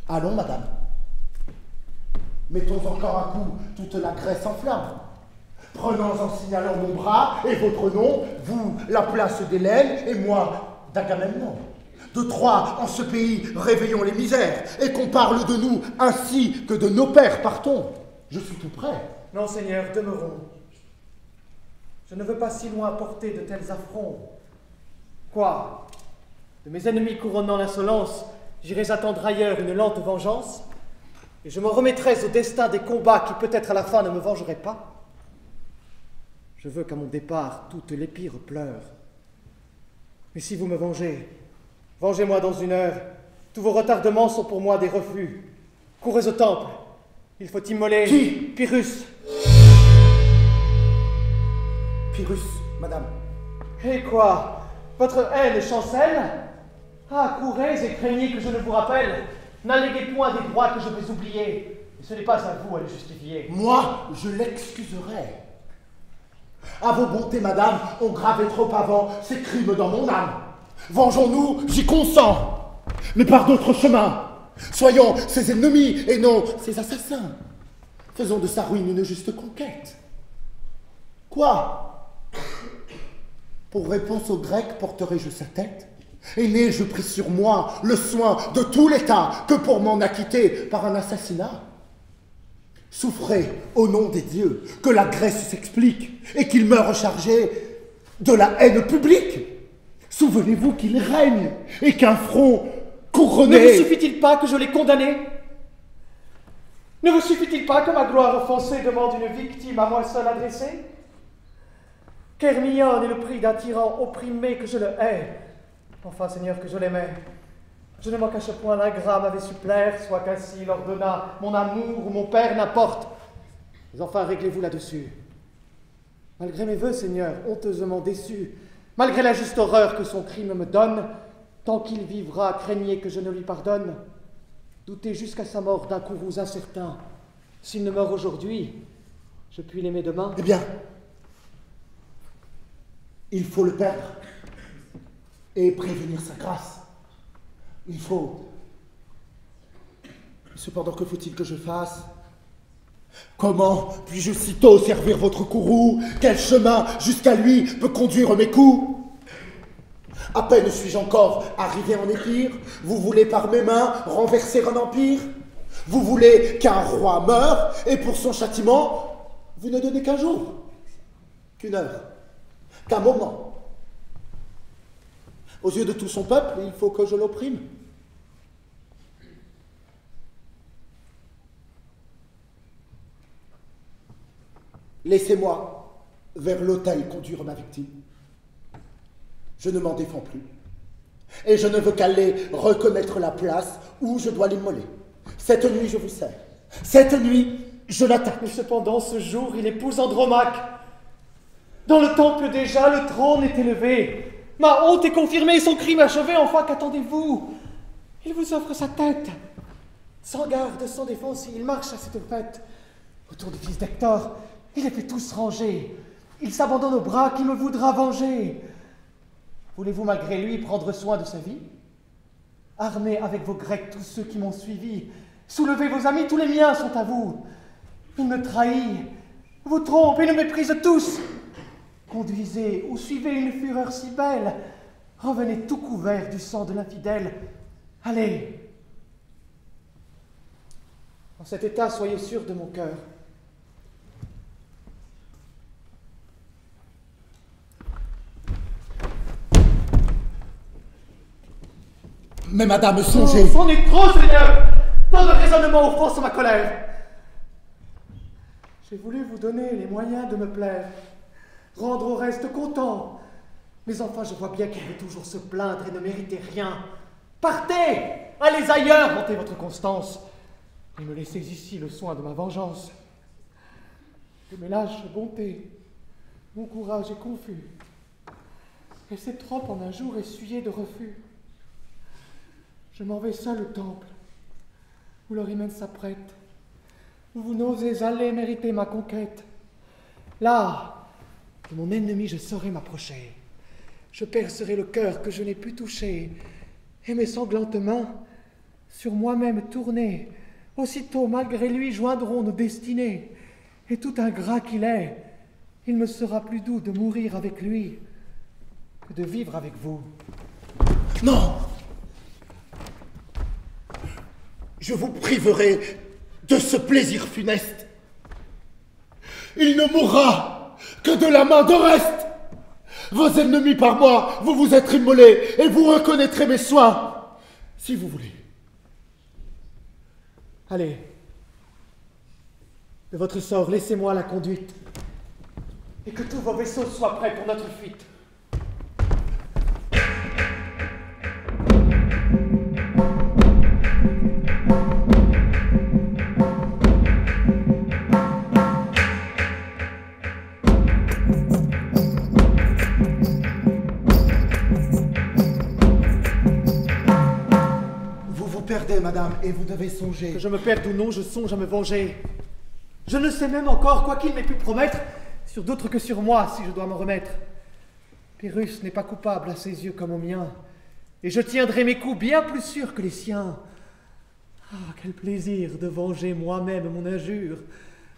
allons, madame. Mettons encore un coup toute la Grèce en flammes. Prenons en signalant mon bras et votre nom, vous la place d'Hélène et moi d'Agamemnon. De Troie, en ce pays, réveillons les misères et qu'on parle de nous ainsi que de nos pères, partons. Je suis tout prêt. Non, Seigneur, demeurons. Je ne veux pas si loin porter de tels affronts. Quoi? De mes ennemis couronnant l'insolence, j'irai attendre ailleurs une lente vengeance, et je me remettrai au destin des combats qui peut-être à la fin ne me vengeraient pas. Je veux qu'à mon départ, toutes les pires pleurent. Mais si vous me vengez, vengez-moi dans une heure. Tous vos retardements sont pour moi des refus. Courez au temple. Il faut immoler... Qui? Pyrrhus. Pyrrhus, madame. Et quoi? Votre haine chancelle? Ah, courez et craignez que je ne vous rappelle. N'alléguez point des droits que je vais oublier. Et ce n'est pas à vous à les justifier. Moi, je l'excuserai. À vos bontés, madame, ont gravé trop avant ces crimes dans mon âme. Vengeons-nous, j'y consens, mais par d'autres chemins. Soyons ses ennemis et non ses assassins. Faisons de sa ruine une juste conquête. Quoi? Pour réponse aux Grecs, porterai-je sa tête? Et n'ai-je pris sur moi le soin de tout l'État que pour m'en acquitter par un assassinat? Souffrez au nom des dieux que la Grèce s'explique et qu'il meure chargé de la haine publique. Souvenez-vous qu'il règne et qu'un front couronné... Ne vous suffit-il pas que je l'ai condamné? Ne vous suffit-il pas que ma gloire offensée demande une victime à moi seul adressée? Qu'Hermione est le prix d'un tyran opprimé que je le hais. Enfin, Seigneur, que je l'aimais. Je ne m'en cache point, l'ingrat m'avait su plaire, soit qu'ainsi il ordonna mon amour ou mon père, n'importe. Mais enfin, réglez-vous là-dessus. Malgré mes vœux, Seigneur, honteusement déçus, malgré la juste horreur que son crime me donne, tant qu'il vivra, craignez que je ne lui pardonne. Doutez jusqu'à sa mort d'un courroux incertain. S'il ne meurt aujourd'hui, je puis l'aimer demain. Eh bien, il faut le perdre et prévenir sa grâce. Il faut. Cependant, que faut-il que je fasse? Comment puis-je sitôt servir votre courroux? Quel chemin jusqu'à lui peut conduire mes coups? À peine suis-je encore arrivé en Épire, vous voulez par mes mains renverser un empire? Vous voulez qu'un roi meure, et pour son châtiment, vous ne donnez qu'un jour, qu'une heure, qu'un moment. Aux yeux de tout son peuple, il faut que je l'opprime. Laissez-moi vers l'autel conduire ma victime. Je ne m'en défends plus. Et je ne veux qu'aller reconnaître la place où je dois l'immoler. Cette nuit, je vous sers. Cette nuit, je l'attaque. Mais cependant, ce jour, il épouse Andromaque. Dans le temple déjà, le trône est élevé. Ma honte est confirmée, son crime achevé. Enfin, qu'attendez-vous? Il vous offre sa tête. Sans garde, sans défense, il marche à cette fête. Autour des fils d'Hector, il les fait tous ranger. Il s'abandonne aux bras qui me voudra venger. Voulez-vous malgré lui prendre soin de sa vie? Armez avec vos Grecs tous ceux qui m'ont suivi. Soulevez vos amis, tous les miens sont à vous. Il me trahit, vous trompe et nous méprise tous. Conduisez ou suivez une fureur si belle. Revenez tout couvert du sang de l'infidèle. Allez. En cet état, soyez sûrs de mon cœur. Mais madame, songez. Oh, c'en est trop, Seigneur! Tant de raisonnement offense ma colère. J'ai voulu vous donner les moyens de me plaire, rendre au reste content. Mais enfin, je vois bien qu'il veut toujours se plaindre et ne mériter rien. Partez! Allez ailleurs, montez votre constance, et me laissez ici le soin de ma vengeance. De mes lâches bontés, mon courage est confus, et c'est trop en un jour essuyé de refus. Je m'en vais seul au temple, où leur hymen s'apprête, où vous n'osez aller mériter ma conquête. Là, de mon ennemi je saurai m'approcher. Je percerai le cœur que je n'ai pu toucher, et mes sanglantes mains, sur moi-même tournées, aussitôt, malgré lui, joindront nos destinées. Et tout ingrat qu'il est, il me sera plus doux de mourir avec lui que de vivre avec vous. Non! Je vous priverai de ce plaisir funeste. Il ne mourra que de la main d'Oreste. Vos ennemis par moi, vous vous êtes immolés et vous reconnaîtrez mes soins, si vous voulez. Allez, de votre sort, laissez-moi la conduite, et que tous vos vaisseaux soient prêts pour notre fuite. Perdez, madame, et vous devez songer. Que je me perde ou non, je songe à me venger. Je ne sais même encore, quoi qu'il m'ait pu promettre, sur d'autres que sur moi, si je dois m'en remettre. Pyrrhus n'est pas coupable à ses yeux comme aux miens, et je tiendrai mes coups bien plus sûrs que les siens. Ah, quel plaisir de venger moi-même mon injure,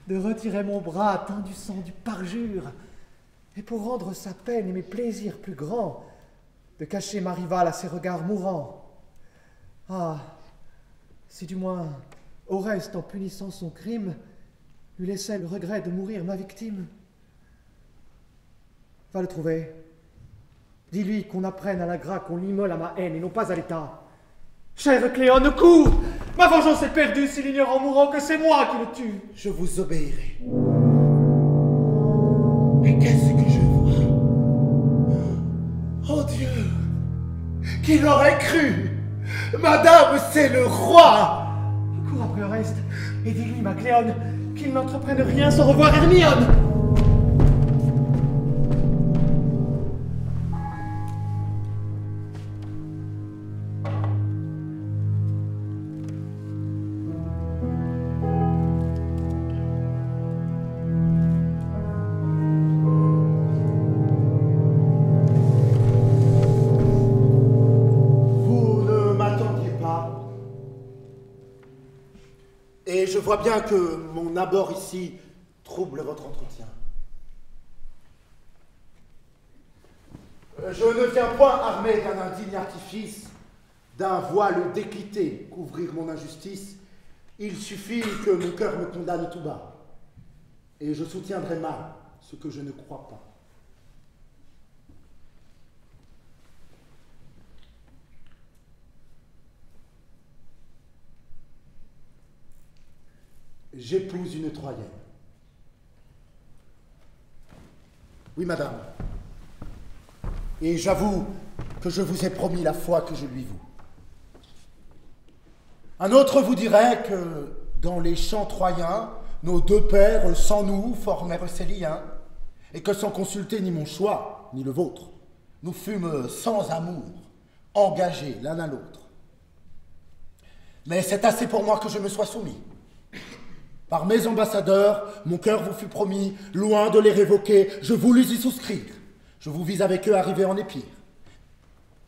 de retirer mon bras teint du sang du parjure, et pour rendre sa peine et mes plaisirs plus grands, de cacher ma rivale à ses regards mourants. Ah, si du moins Oreste, en punissant son crime, lui laissait le regret de mourir ma victime. Va le trouver. Dis-lui qu'on apprenne à l'ingrat qu'on l'immole à ma haine et non pas à l'État. Chère Cléone, cours! Ma vengeance est perdue s'il ignore en mourant que c'est moi qui le tue. Je vous obéirai. Mais qu'est-ce que je vois? Oh Dieu! Qui l'aurait cru? Madame, c'est le roi! Cours après Oreste et dis-lui, ma Cléone, qu'il n'entreprenne rien sans revoir Hermione. Et je vois bien que mon abord ici trouble votre entretien. Je ne viens point armé d'un indigne artifice, d'un voile d'équité couvrir mon injustice. Il suffit que mon cœur me condamne tout bas, et je soutiendrai mal ce que je ne crois pas. J'épouse une Troyenne. Oui, madame. Et j'avoue que je vous ai promis la foi que je lui voue. Un autre vous dirait que dans les champs troyens, nos deux pères sans nous formèrent ces liens, et que sans consulter ni mon choix, ni le vôtre, nous fûmes sans amour, engagés l'un à l'autre. Mais c'est assez pour moi que je me sois soumis. Par mes ambassadeurs, mon cœur vous fut promis, loin de les révoquer, je voulus y souscrire. Je vous vis avec eux arriver en Épire.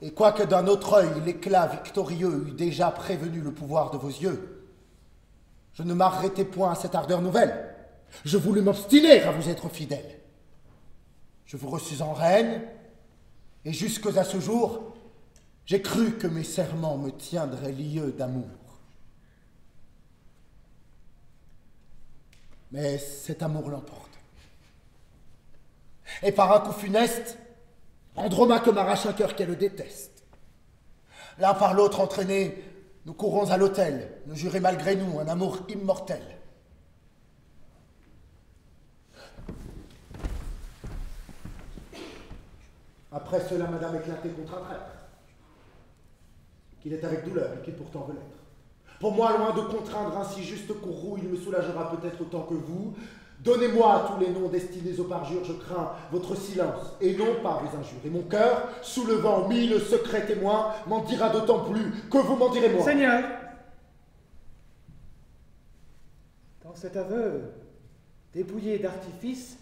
Et quoique d'un autre œil l'éclat victorieux eût déjà prévenu le pouvoir de vos yeux, je ne m'arrêtai point à cette ardeur nouvelle. Je voulus m'obstiner à vous être fidèle. Je vous reçus en reine, et jusque à ce jour, j'ai cru que mes serments me tiendraient lieu d'amour. Mais cet amour l'emporte. Et par un coup funeste, Andromaque m'arrache un cœur qu'elle déteste. L'un par l'autre entraînés, nous courons à l'autel, nous jurer malgré nous un amour immortel. Après cela, madame éclatait contre un traître, qu'il est avec douleur et qu'il pourtant veut l'être. Pour moi, loin de contraindre un si juste courroux, il me soulagera peut-être autant que vous. Donnez-moi tous les noms destinés aux parjures, je crains votre silence, et non pas vos injures. Et mon cœur, soulevant 1000 secrets témoins, m'en dira d'autant plus que vous m'en direz moins. Seigneur, dans cet aveu dépouillé d'artifice,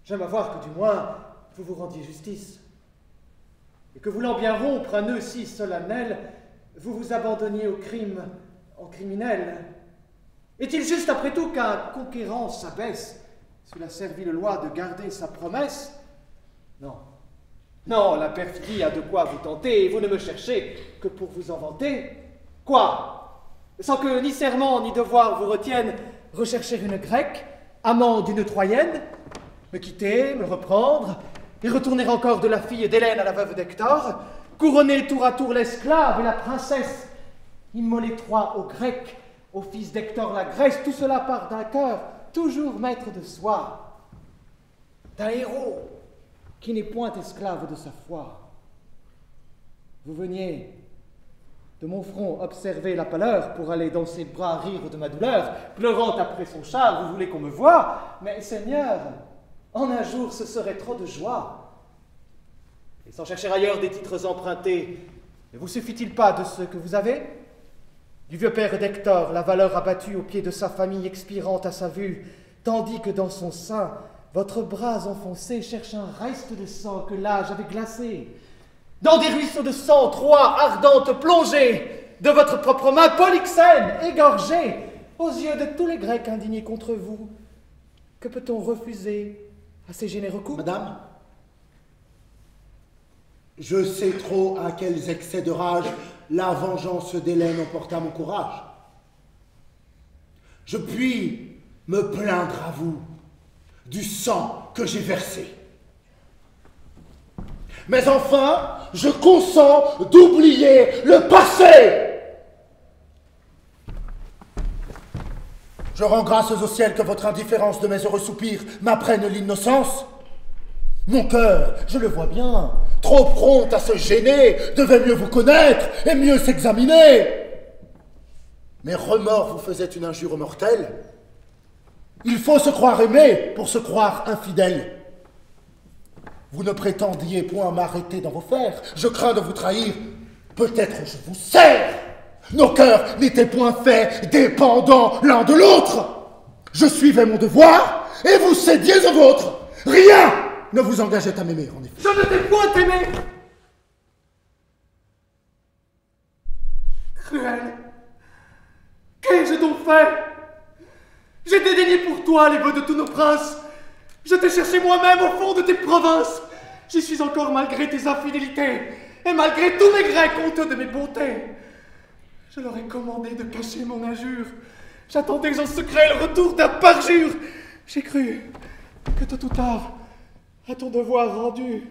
j'aime à voir que du moins vous vous rendiez justice, et que voulant bien rompre un nœud si solennel, vous vous abandonniez au crime en criminel. Est-il juste après tout qu'un conquérant s'abaisse sous la servile loi de garder sa promesse? Non. Non, la perfidie a de quoi vous tenter, et vous ne me cherchez que pour vous en vanter. Quoi? Sans que ni serment ni devoir vous retiennent, rechercher une grecque, amant d'une Troyenne, me quitter, me reprendre, et retourner encore de la fille d'Hélène à la veuve d'Hector, couronner tour à tour l'esclave et la princesse, immoler Troie aux Grecs, au fils d'Hector la Grèce, tout cela part d'un cœur toujours maître de soi, d'un héros qui n'est point esclave de sa foi. Vous veniez de mon front observer la pâleur pour aller dans ses bras rire de ma douleur, pleurant après son char, vous voulez qu'on me voie, mais Seigneur, en un jour ce serait trop de joie. Et sans chercher ailleurs des titres empruntés, ne vous suffit-il pas de ce que vous avez? Du vieux père d'Hector, la valeur abattue au pied de sa famille expirant à sa vue, tandis que dans son sein, votre bras enfoncé cherche un reste de sang que l'âge avait glacé. Dans des ruisseaux de sang, Troie ardente plongée, de votre propre main, Polyxène égorgée, aux yeux de tous les Grecs indignés contre vous, que peut-on refuser à ces généreux coups? Madame, je sais trop à quels excès de rage la vengeance d'Hélène emporta mon courage. Je puis me plaindre à vous du sang que j'ai versé. Mais enfin, je consens d'oublier le passé. Je rends grâce au ciel que votre indifférence de mes heureux soupirs m'apprenne l'innocence. Mon cœur, je le vois bien, trop prompt à se gêner, devait mieux vous connaître et mieux s'examiner. Mes remords vous faisaient une injure mortelle. Il faut se croire aimé pour se croire infidèle. Vous ne prétendiez point m'arrêter dans vos fers. Je crains de vous trahir. Peut-être je vous sers. Nos cœurs n'étaient point faits dépendants l'un de l'autre. Je suivais mon devoir et vous cédiez au vôtre. Rien ne vous engageait à m'aimer, en effet. Je ne t'ai point aimé. Cruel, qu'ai-je donc fait? J'ai dédaigné pour toi les vœux de tous nos princes. Je t'ai cherché moi-même au fond de tes provinces. J'y suis encore malgré tes infidélités et malgré tous mes Grecs honteux de mes bontés. Je leur ai commandé de cacher mon injure. J'attendais en secret le retour d'un parjure. J'ai cru que tôt ou tard, à ton devoir rendu,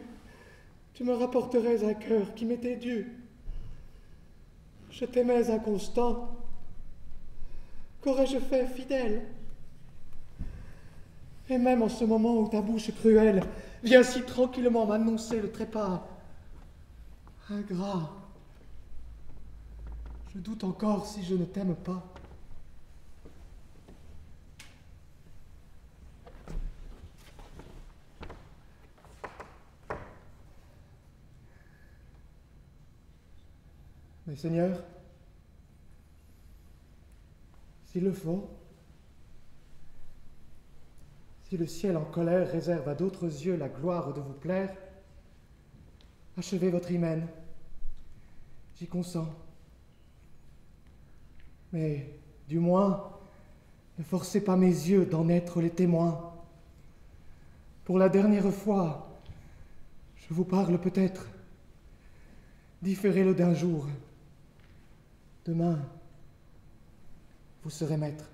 tu me rapporterais un cœur qui m'était dû. Je t'aimais inconstant. Qu'aurais-je fait fidèle? Et même en ce moment où ta bouche cruelle vient si tranquillement m'annoncer le trépas ingrat, je doute encore si je ne t'aime pas. Mais Seigneur, s'il le faut, si le ciel en colère réserve à d'autres yeux la gloire de vous plaire, achevez votre hymen, j'y consens. Mais du moins, ne forcez pas mes yeux d'en être les témoins. Pour la dernière fois, je vous parle peut-être, différez-le d'un jour. Demain, vous serez maître.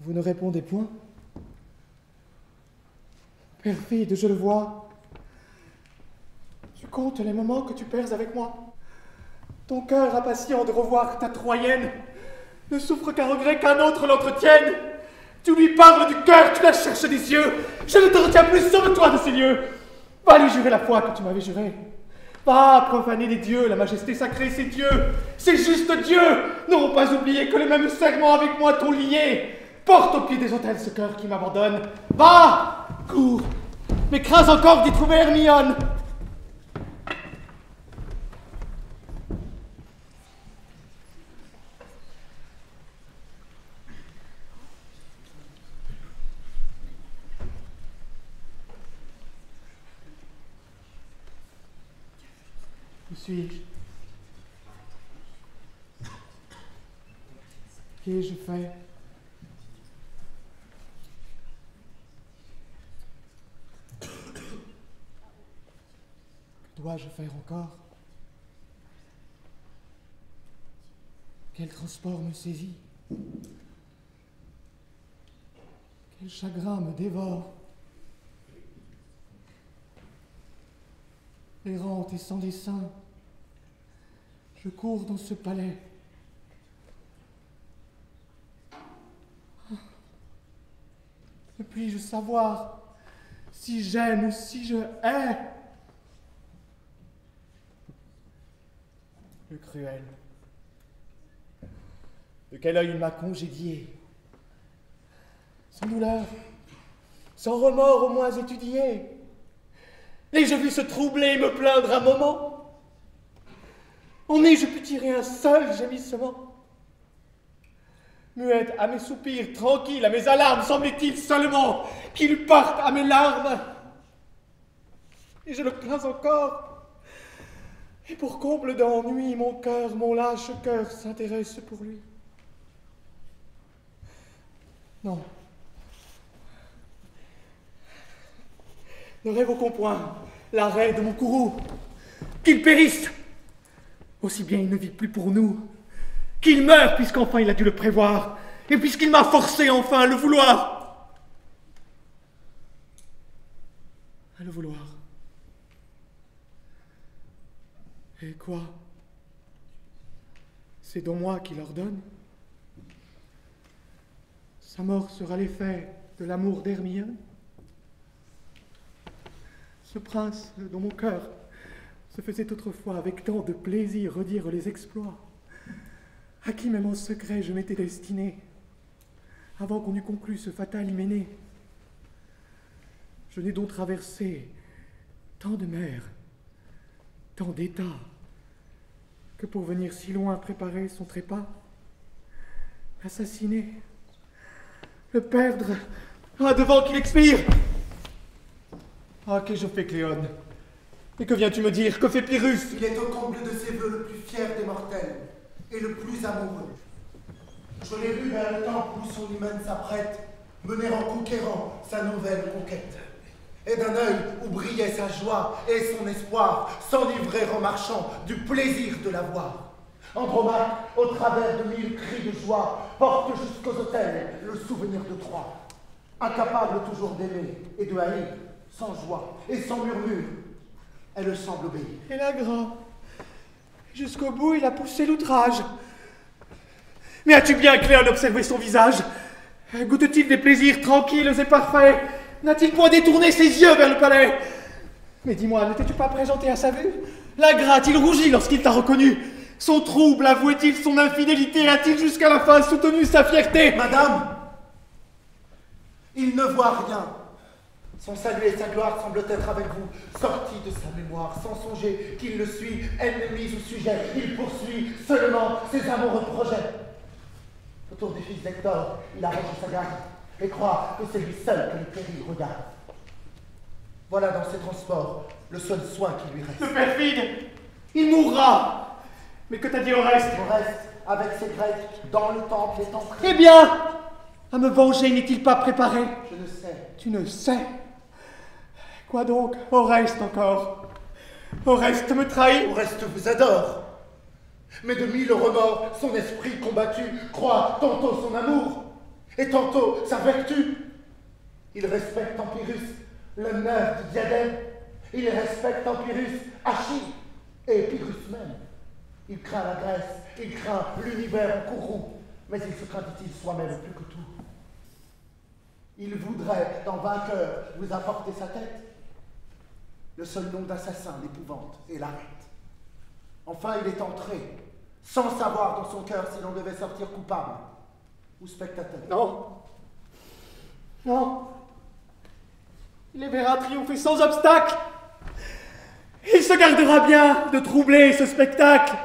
Vous ne répondez point? Perfide, je le vois. Tu comptes les moments que tu perds avec moi. Ton cœur impatient de revoir ta Troyenne ne souffre qu'un regret qu'un autre l'entretienne. Tu lui parles du cœur, tu la cherches des yeux. Je ne te retiens plus, sauve-toi de ces lieux. Va lui jurer la foi que tu m'avais jurée. Va profaner les dieux, la majesté sacrée, ces dieux, ces justes dieux n'auront pas oublié que le même serment avec moi t'ont lié. Porte au pied des autels ce cœur qui m'abandonne. Va, cours, mais crains encore d'y trouver Hermione. Où suis-je? Qu'ai-je fait? Que dois-je faire encore? Quel transport me saisit? Quel chagrin me dévore? Errante et sans dessein, je cours dans ce palais. Ne puis-je savoir si j'aime ou si je hais? Le cruel. De quel œil il m'a congédié? Sans douleur, sans remords au moins étudié. L'ai-je vu se troubler et me plaindre un moment? En ai-je pu tirer un seul gémissement? Muette à mes soupirs, tranquille à mes alarmes, semblait-il seulement qu'il parte à mes larmes? Et je le plains encore. Et pour comble d'ennui, mon lâche cœur s'intéresse pour lui. Non. Ne révoquons point l'arrêt de mon courroux. Qu'il périsse, aussi bien il ne vit plus pour nous. Qu'il meure, puisqu'enfin il a dû le prévoir, et puisqu'il m'a forcé enfin à le vouloir. À le vouloir. Et quoi? C'est donc moi qui l'ordonne. Sa mort sera l'effet de l'amour d'Hermione. Ce prince dont mon cœur se faisait autrefois avec tant de plaisir redire les exploits, à qui même en secret je m'étais destiné, avant qu'on eût conclu ce fatal hyménée. Je n'ai donc traversé tant de mers, tant d'états, que pour venir si loin préparer son trépas, l'assassiner, le perdre, devant qu'il expire. Ah, qu'ai-je fait, Cléone? Et que viens-tu me dire? Que fait Pyrrhus? Il est au comble de ses vœux le plus fier des mortels et le plus amoureux. Je l'ai vu vers le temple où son hymen s'apprête, mener en conquérant sa nouvelle conquête. Et d'un œil où brillait sa joie et son espoir, s'enivrer en marchant du plaisir de la voir. Andromaque, au travers de 1000 cris de joie, porte jusqu'aux autels le souvenir de Troie. Incapable toujours d'aimer et de haïr, sans joie et sans murmure, elle semble obéir. Et l'ingrat, jusqu'au bout, il a poussé l'outrage. Mais as-tu bien, Cléone, observé son visage? Goûte-t-il des plaisirs tranquilles et parfaits? N'a-t-il point détourné ses yeux vers le palais? Mais dis-moi, n'étais-tu pas présenté à sa vue? L'ingrat a-t-il rougi lorsqu'il t'a reconnu? Son trouble avouait-il son infidélité? A-t-il jusqu'à la fin soutenu sa fierté? Madame, il ne voit rien. Son salut et sa gloire semblent être avec vous, sortis de sa mémoire, sans songer qu'il le suit, ennemi ou sujet. Il poursuit seulement ses amoureux projets. Autour du fils d'Hector, il arrête sa garde et croit que c'est lui seul que le péril regarde. Voilà dans ses transports le seul soin qui lui reste. Le perfide, il mourra. Mais que t'a dit Oreste? Oreste, avec ses Grecs, dans le temple est entré. Eh bien, à me venger n'est-il pas préparé? Je ne sais. Tu ne sais? Quoi donc? Oreste encore? Oreste me trahit? Oreste vous adore. Mais de 1000 remords, son esprit combattu croit tantôt son amour et tantôt sa vertu. Il respecte en Pyrrhus l'honneur du diadème. Il respecte en Pyrrhus Achille et Pyrrhus même. Il craint la Grèce, il craint l'univers en courroux, mais il se craint, dit-il, soi-même plus que tout. Il voudrait, dans vainqueur, vous apporter sa tête. Le seul nom d'assassin l'épouvante et l'arrête. Enfin, il est entré, sans savoir dans son cœur si l'on devait sortir coupable ou spectateur. Non. Non. Il les verra triompher sans obstacle. Il se gardera bien de troubler ce spectacle.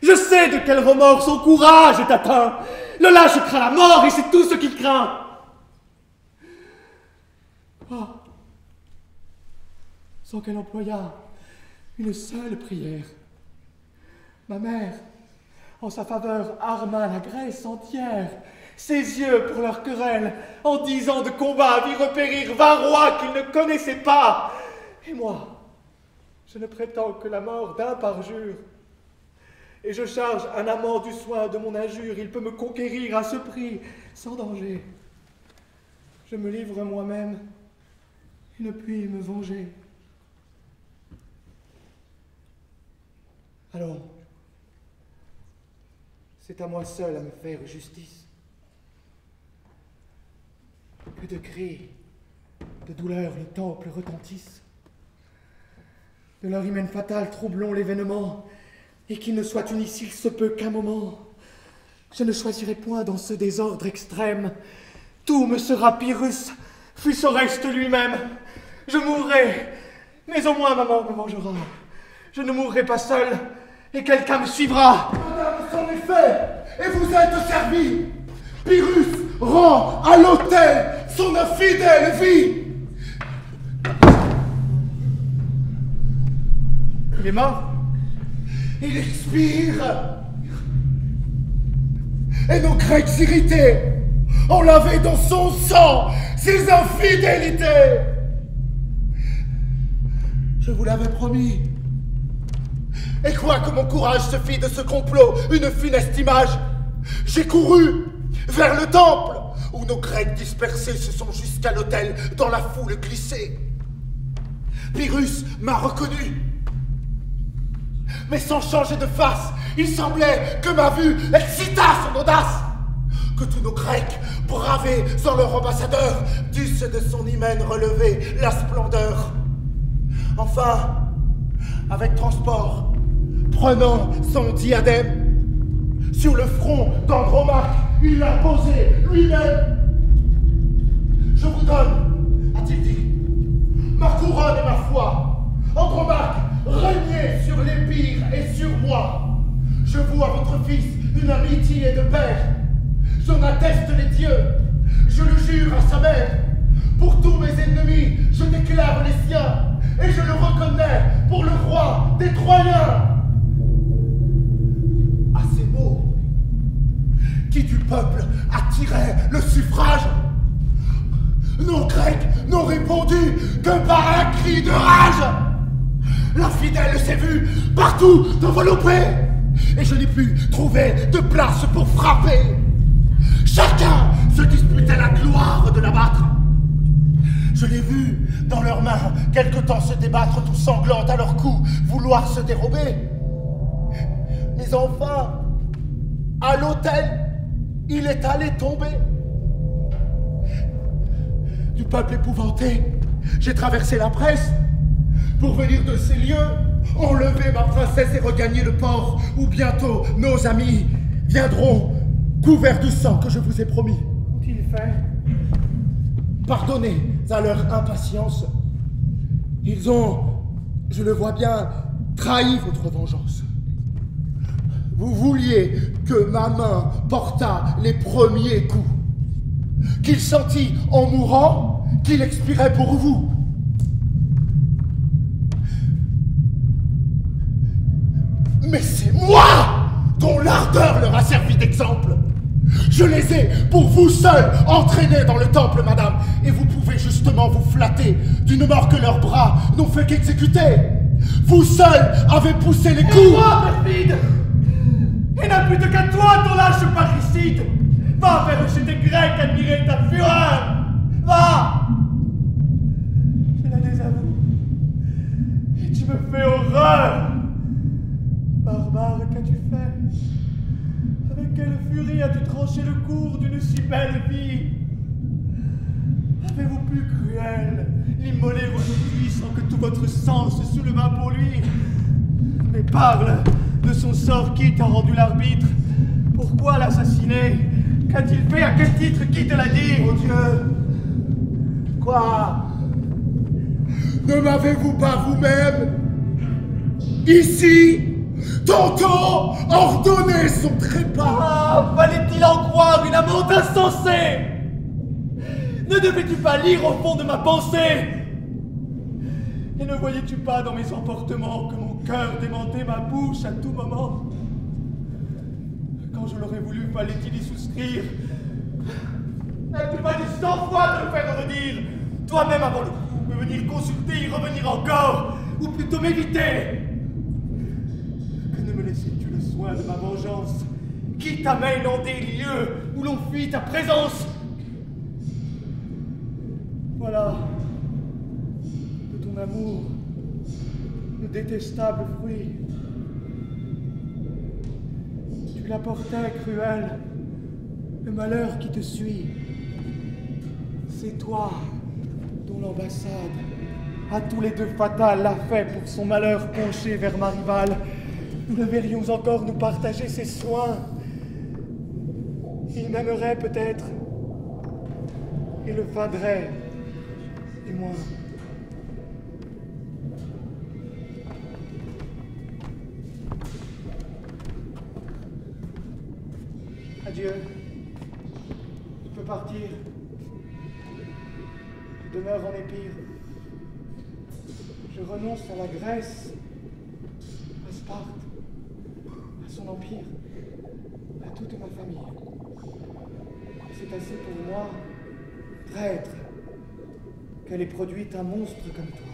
Je sais de quel remords son courage est atteint. Le lâche craint la mort et c'est tout ce qu'il craint. Oh. Sans qu'elle employât une seule prière. Ma mère, en sa faveur, arma la Grèce entière. Ses yeux pour leur querelle, en 10 ans de combat, vit repérir 20 rois qu'il ne connaissait pas. Et moi, je ne prétends que la mort d'un parjure. Et je charge un amant du soin de mon injure, il peut me conquérir à ce prix, sans danger. Je me livre moi-même, et ne puis me venger. Allons, c'est à moi seul à me faire justice. Que de cris, de douleur le temple retentisse. De leur hymen fatale troublons l'événement, et qu'il ne soit uni s'il se peut qu'un moment. Je ne choisirai point dans ce désordre extrême. Tout me sera Pyrrhus, fût-ce Oreste lui-même. Je mourrai, mais au moins maman me mangera. Je ne mourrai pas seul, et quelqu'un me suivra. Madame, c'en est fait, et vous êtes servi. Pyrrhus rend à l'autel son infidèle vie. Il est mort? Il expire. Et nos Grecs irrités ont lavé dans son sang ses infidélités. Je vous l'avais promis. Et quoique mon courage se fit de ce complot une funeste image, j'ai couru vers le temple où nos Grecs dispersés se sont jusqu'à l'autel dans la foule glissés. Pyrrhus m'a reconnu. Mais sans changer de face, il semblait que ma vue excitât son audace, que tous nos Grecs, bravés sans leur ambassadeur, dussent de son hymen relever la splendeur. Enfin, avec transport, prenant son diadème, sur le front d'Andromaque, il l'a posé lui-même. Je vous donne, a-t-il dit, ma couronne et ma foi. Andromaque, régnez sur l'Épire et sur moi. Je voue à votre fils une amitié de père. J'en atteste les dieux. Je le jure à sa mère. Pour tous mes ennemis, je déclare les siens. Et je le reconnais pour le roi des Troyens. À ces mots, qui du peuple attirait le suffrage, nos Grecs n'ont répondu que par un cri de rage. L'infidèle s'est vu partout enveloppé, et je n'ai pu trouver de place pour frapper. Chacun se disputait la gloire de l'abattre. Je l'ai vu dans leurs mains quelque temps se débattre tout sanglant à leur cou, vouloir se dérober. Mais enfin, à l'autel, il est allé tomber. Du peuple épouvanté, j'ai traversé la presse pour venir de ces lieux, enlever ma princesse et regagner le port où bientôt nos amis viendront couverts du sang que je vous ai promis. Qu'ont-ils fait? Pardonnez à leur impatience. Ils ont, je le vois bien, trahi votre vengeance. Vous vouliez que ma main portât les premiers coups, qu'il sentit en mourant qu'il expirait pour vous. Mais c'est moi dont l'ardeur leur a servi d'exemple. Je les ai, pour vous seuls, entraînés dans le temple, madame. Et vous pouvez justement vous flatter d'une mort que leurs bras n'ont fait qu'exécuter. Vous seuls avez poussé les coups. Et toi, perfide, il n'a plus qu'à toi, ton lâche parricide. Va faire chez tes Grecs admirer ta fureur. Va. Je la désavoue. Et tu me fais horreur. Barbare, qu'as-tu fait? Avec quelle furie as-tu tranché le cours d'une si belle vie? Avez-vous plus cruel l'immoler aujourd'hui sans que tout votre sang se soulevât pour lui? Mais parle de son sort qui t'a rendu l'arbitre. Pourquoi l'assassiner? Qu'a-t-il fait? À quel titre? Qui te l'a dit? Mon Dieu! Quoi? Ne m'avez-vous pas vous-même, ici, tantôt ordonné son trépas? Ah, fallait-il en croire une amante insensée? Ne devais-tu pas lire au fond de ma pensée? Et ne voyais-tu pas dans mes emportements que mon cœur démentait ma bouche à tout moment? quand je l'aurais voulu, fallait-il y souscrire? N'as-tu pas dit 100 fois de le faire redire? Toi-même avant le coup, me venir consulter, y revenir encore, ou plutôt m'éviter? Que ne me laissais-tu le soin de ma vengeance, qui t'amène en des lieux où l'on fuit ta présence? Voilà, de ton amour, le détestable fruit. Tu l'apportais, cruel, le malheur qui te suit. C'est toi dont l'ambassade, à tous les deux fatale, l'a fait pour son malheur penché vers ma rivale. Nous devrions encore nous partager ses soins. Il m'aimerait peut-être, et le faudrait, du moins. Adieu. Tu peux partir. Je demeure en Épire. Je renonce à la Grèce, à Sparte, à son empire, à toute ma famille. C'est assez pour moi, traître, qu'elle ait produit un monstre comme toi.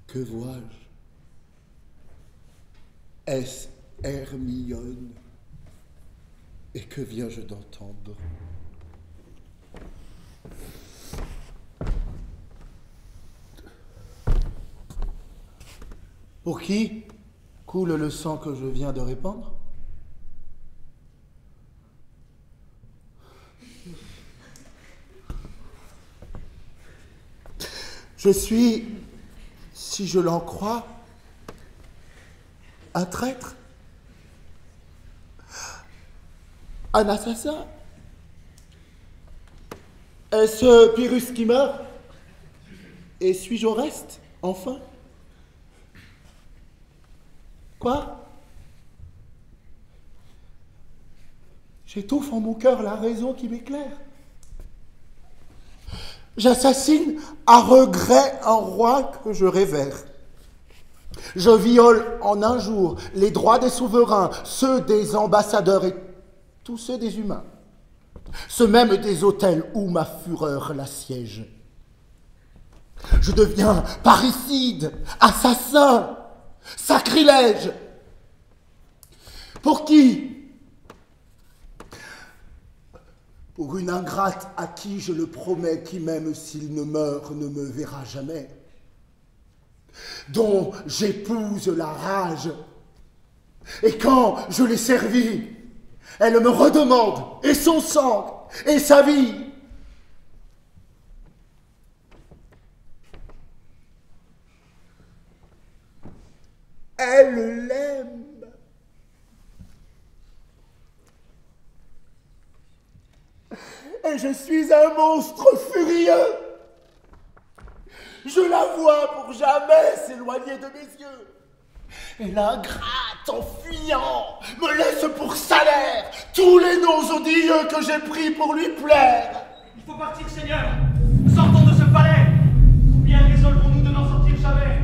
Que vois-je? Est-ce Hermione? Et que viens-je d'entendre? Pour qui coule le sang que je viens de répandre? Je suis, si je l'en crois, un traître, un assassin. Est-ce Pyrrhus qui meurt? Et suis-je au reste, enfin? Quoi? J'étouffe en mon cœur la raison qui m'éclaire. J'assassine à regret un roi que je révère. Je viole en un jour les droits des souverains, ceux des ambassadeurs et tous ceux des humains, ceux même des hôtels où ma fureur l'assiège. Je deviens parricide, assassin, sacrilège. Pour qui? Pour une ingrate à qui je le promets, qui même s'il ne meurt ne me verra jamais, dont j'épouse la rage. Et quand je l'ai servie, elle me redemande et son sang et sa vie. Elle l'aime. Et je suis un monstre furieux. Je la vois pour jamais s'éloigner de mes yeux. Et l'ingrate, en fuyant, me laisse pour salaire tous les noms odieux que j'ai pris pour lui plaire. Il faut partir, Seigneur. Sortons de ce palais. Ou bien résolvons-nous de n'en sortir jamais.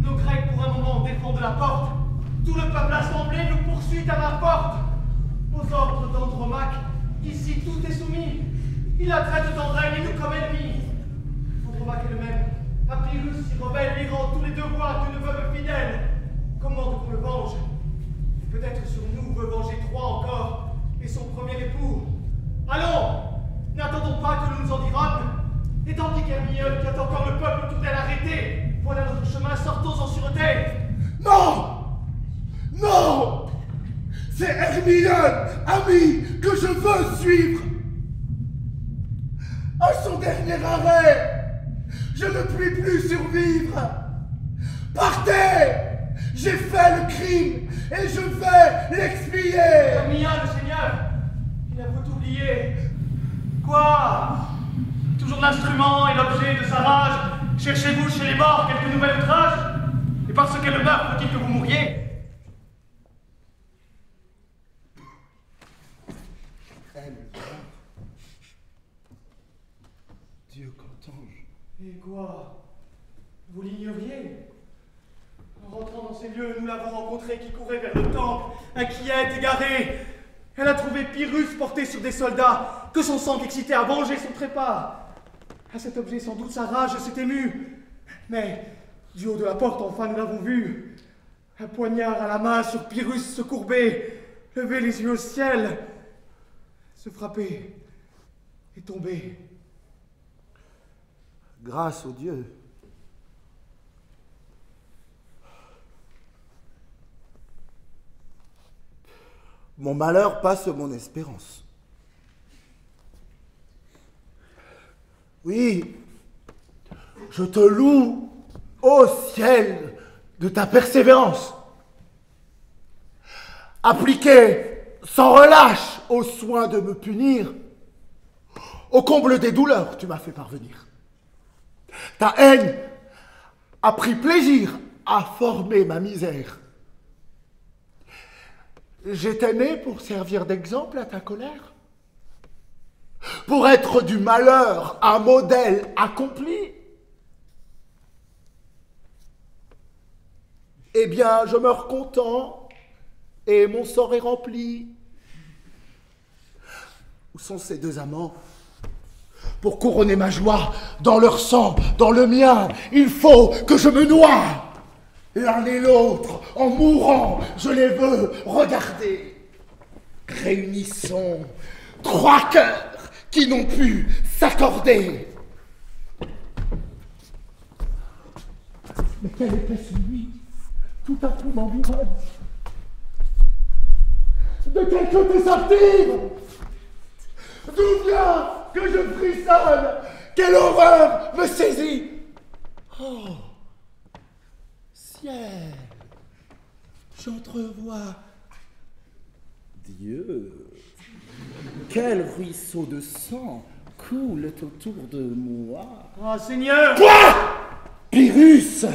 Nos Grecs, pour un moment, défendent la porte. Tout le peuple assemblé nous poursuit à ma porte. Aux ordres d'Andromaque, ici tout est soumis. Il la traite en reine et nous comme ennemis. Andromaque est le même. À Pyrrhus s'y rebelle, lui rend tous les devoirs d'une veuve fidèle. Comment qu'on le venge? Et peut-être sur nous revenger Troie encore, et son premier époux. Allons! N'attendons pas que nous nous en dirons. Et tandis qu'Hermione, qui attend encore le peuple autour d'elle arrêté, voilà notre chemin, sortons en sûreté. Non! Non! C'est Hermione, amie, que je veux suivre! À son dernier arrêt, je ne puis plus survivre! Partez! J'ai fait le crime et je vais l'expier! Hermione, le Seigneur, il a tout oublié. Quoi? Toujours l'instrument et l'objet de sa rage. Cherchez-vous chez les morts quelques nouvelles outrages? Et parce qu'elle meurt, faut-il que vous mouriez? Elle Dieu qu'entends-je? Et quoi? Vous l'ignoriez? En rentrant dans ces lieux, nous l'avons rencontrée qui courait vers le temple, inquiète, égarée. Elle a trouvé Pyrrhus porté sur des soldats, que son sang excitait à venger son trépas. À cet objet, sans doute, sa rage s'est émue. Mais, du haut de la porte, enfin, nous l'avons vu. Un poignard à la main sur Pyrrhus se courber, lever les yeux au ciel, se frapper et tomber. Grâce au Dieu. Mon malheur passe mon espérance. Oui, je te loue, ô ciel, de ta persévérance. Appliqué sans relâche aux soins de me punir, au comble des douleurs, tu m'as fait parvenir. Ta haine a pris plaisir à former ma misère. J'étais né pour servir d'exemple à ta colère, pour être du malheur un modèle accompli. Eh bien, je meurs content et mon sort est rempli. Où sont ces deux amants? Pour couronner ma joie, dans leur sang, dans le mien, il faut que je me noie. L'un et l'autre, en mourant, je les veux regarder. Réunissons trois cœurs qui n'ont pu s'accorder. Mais quelle épaisse nuit, tout à coup m'environne. De quel côté sortir? D'où vient que je frissonne? Quelle horreur me saisit? Oh, ciel, j'entrevois Dieu. Quel ruisseau de sang coule autour de moi. Ah, Seigneur! Quoi? Pyrrhus,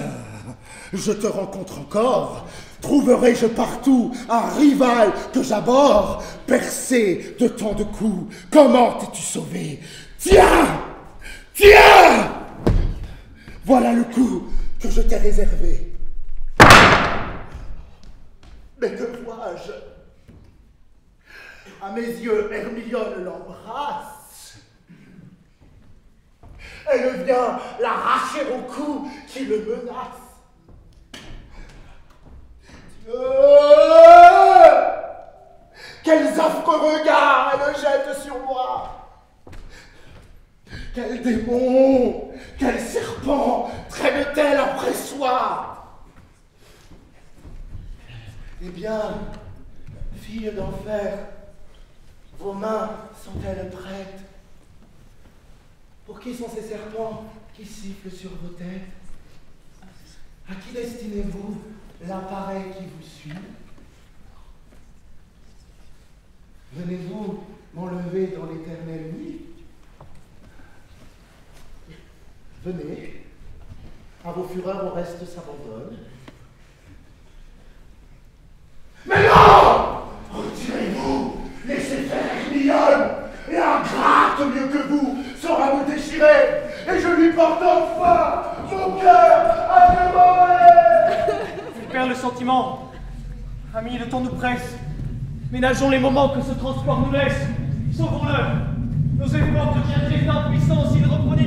je te rencontre encore. Trouverai-je partout un rival que j'aborde? Percé de tant de coups, comment t'es-tu sauvé? Tiens! Tiens! Voilà le coup que je t'ai réservé. Mais que vois-je? À mes yeux, Hermione l'embrasse. Elle vient l'arracher au cou qui le menace. Quels affreux regards elle jette sur moi! Quel démon, quel serpent traîne-t-elle après soi? Eh bien, fille d'enfer, vos mains sont-elles prêtes? Pour qui sont ces serpents qui sifflent sur vos têtes? À qui destinez-vous l'appareil qui vous suit? Venez-vous m'enlever dans l'éternelle nuit? Venez, à vos fureurs au reste s'abandonne. Mais non! Retirez-vous! Laissez faire Hermione! Et ingrate mieux que vous saura me déchirer! Et je lui porte enfin mon cœur à dévorer! Il perd le sentiment. Amis, le temps nous presse. Ménageons les moments que ce transport nous laisse. Sauvons-le. Nos efforts deviendraient d'impuissance s'il reprenait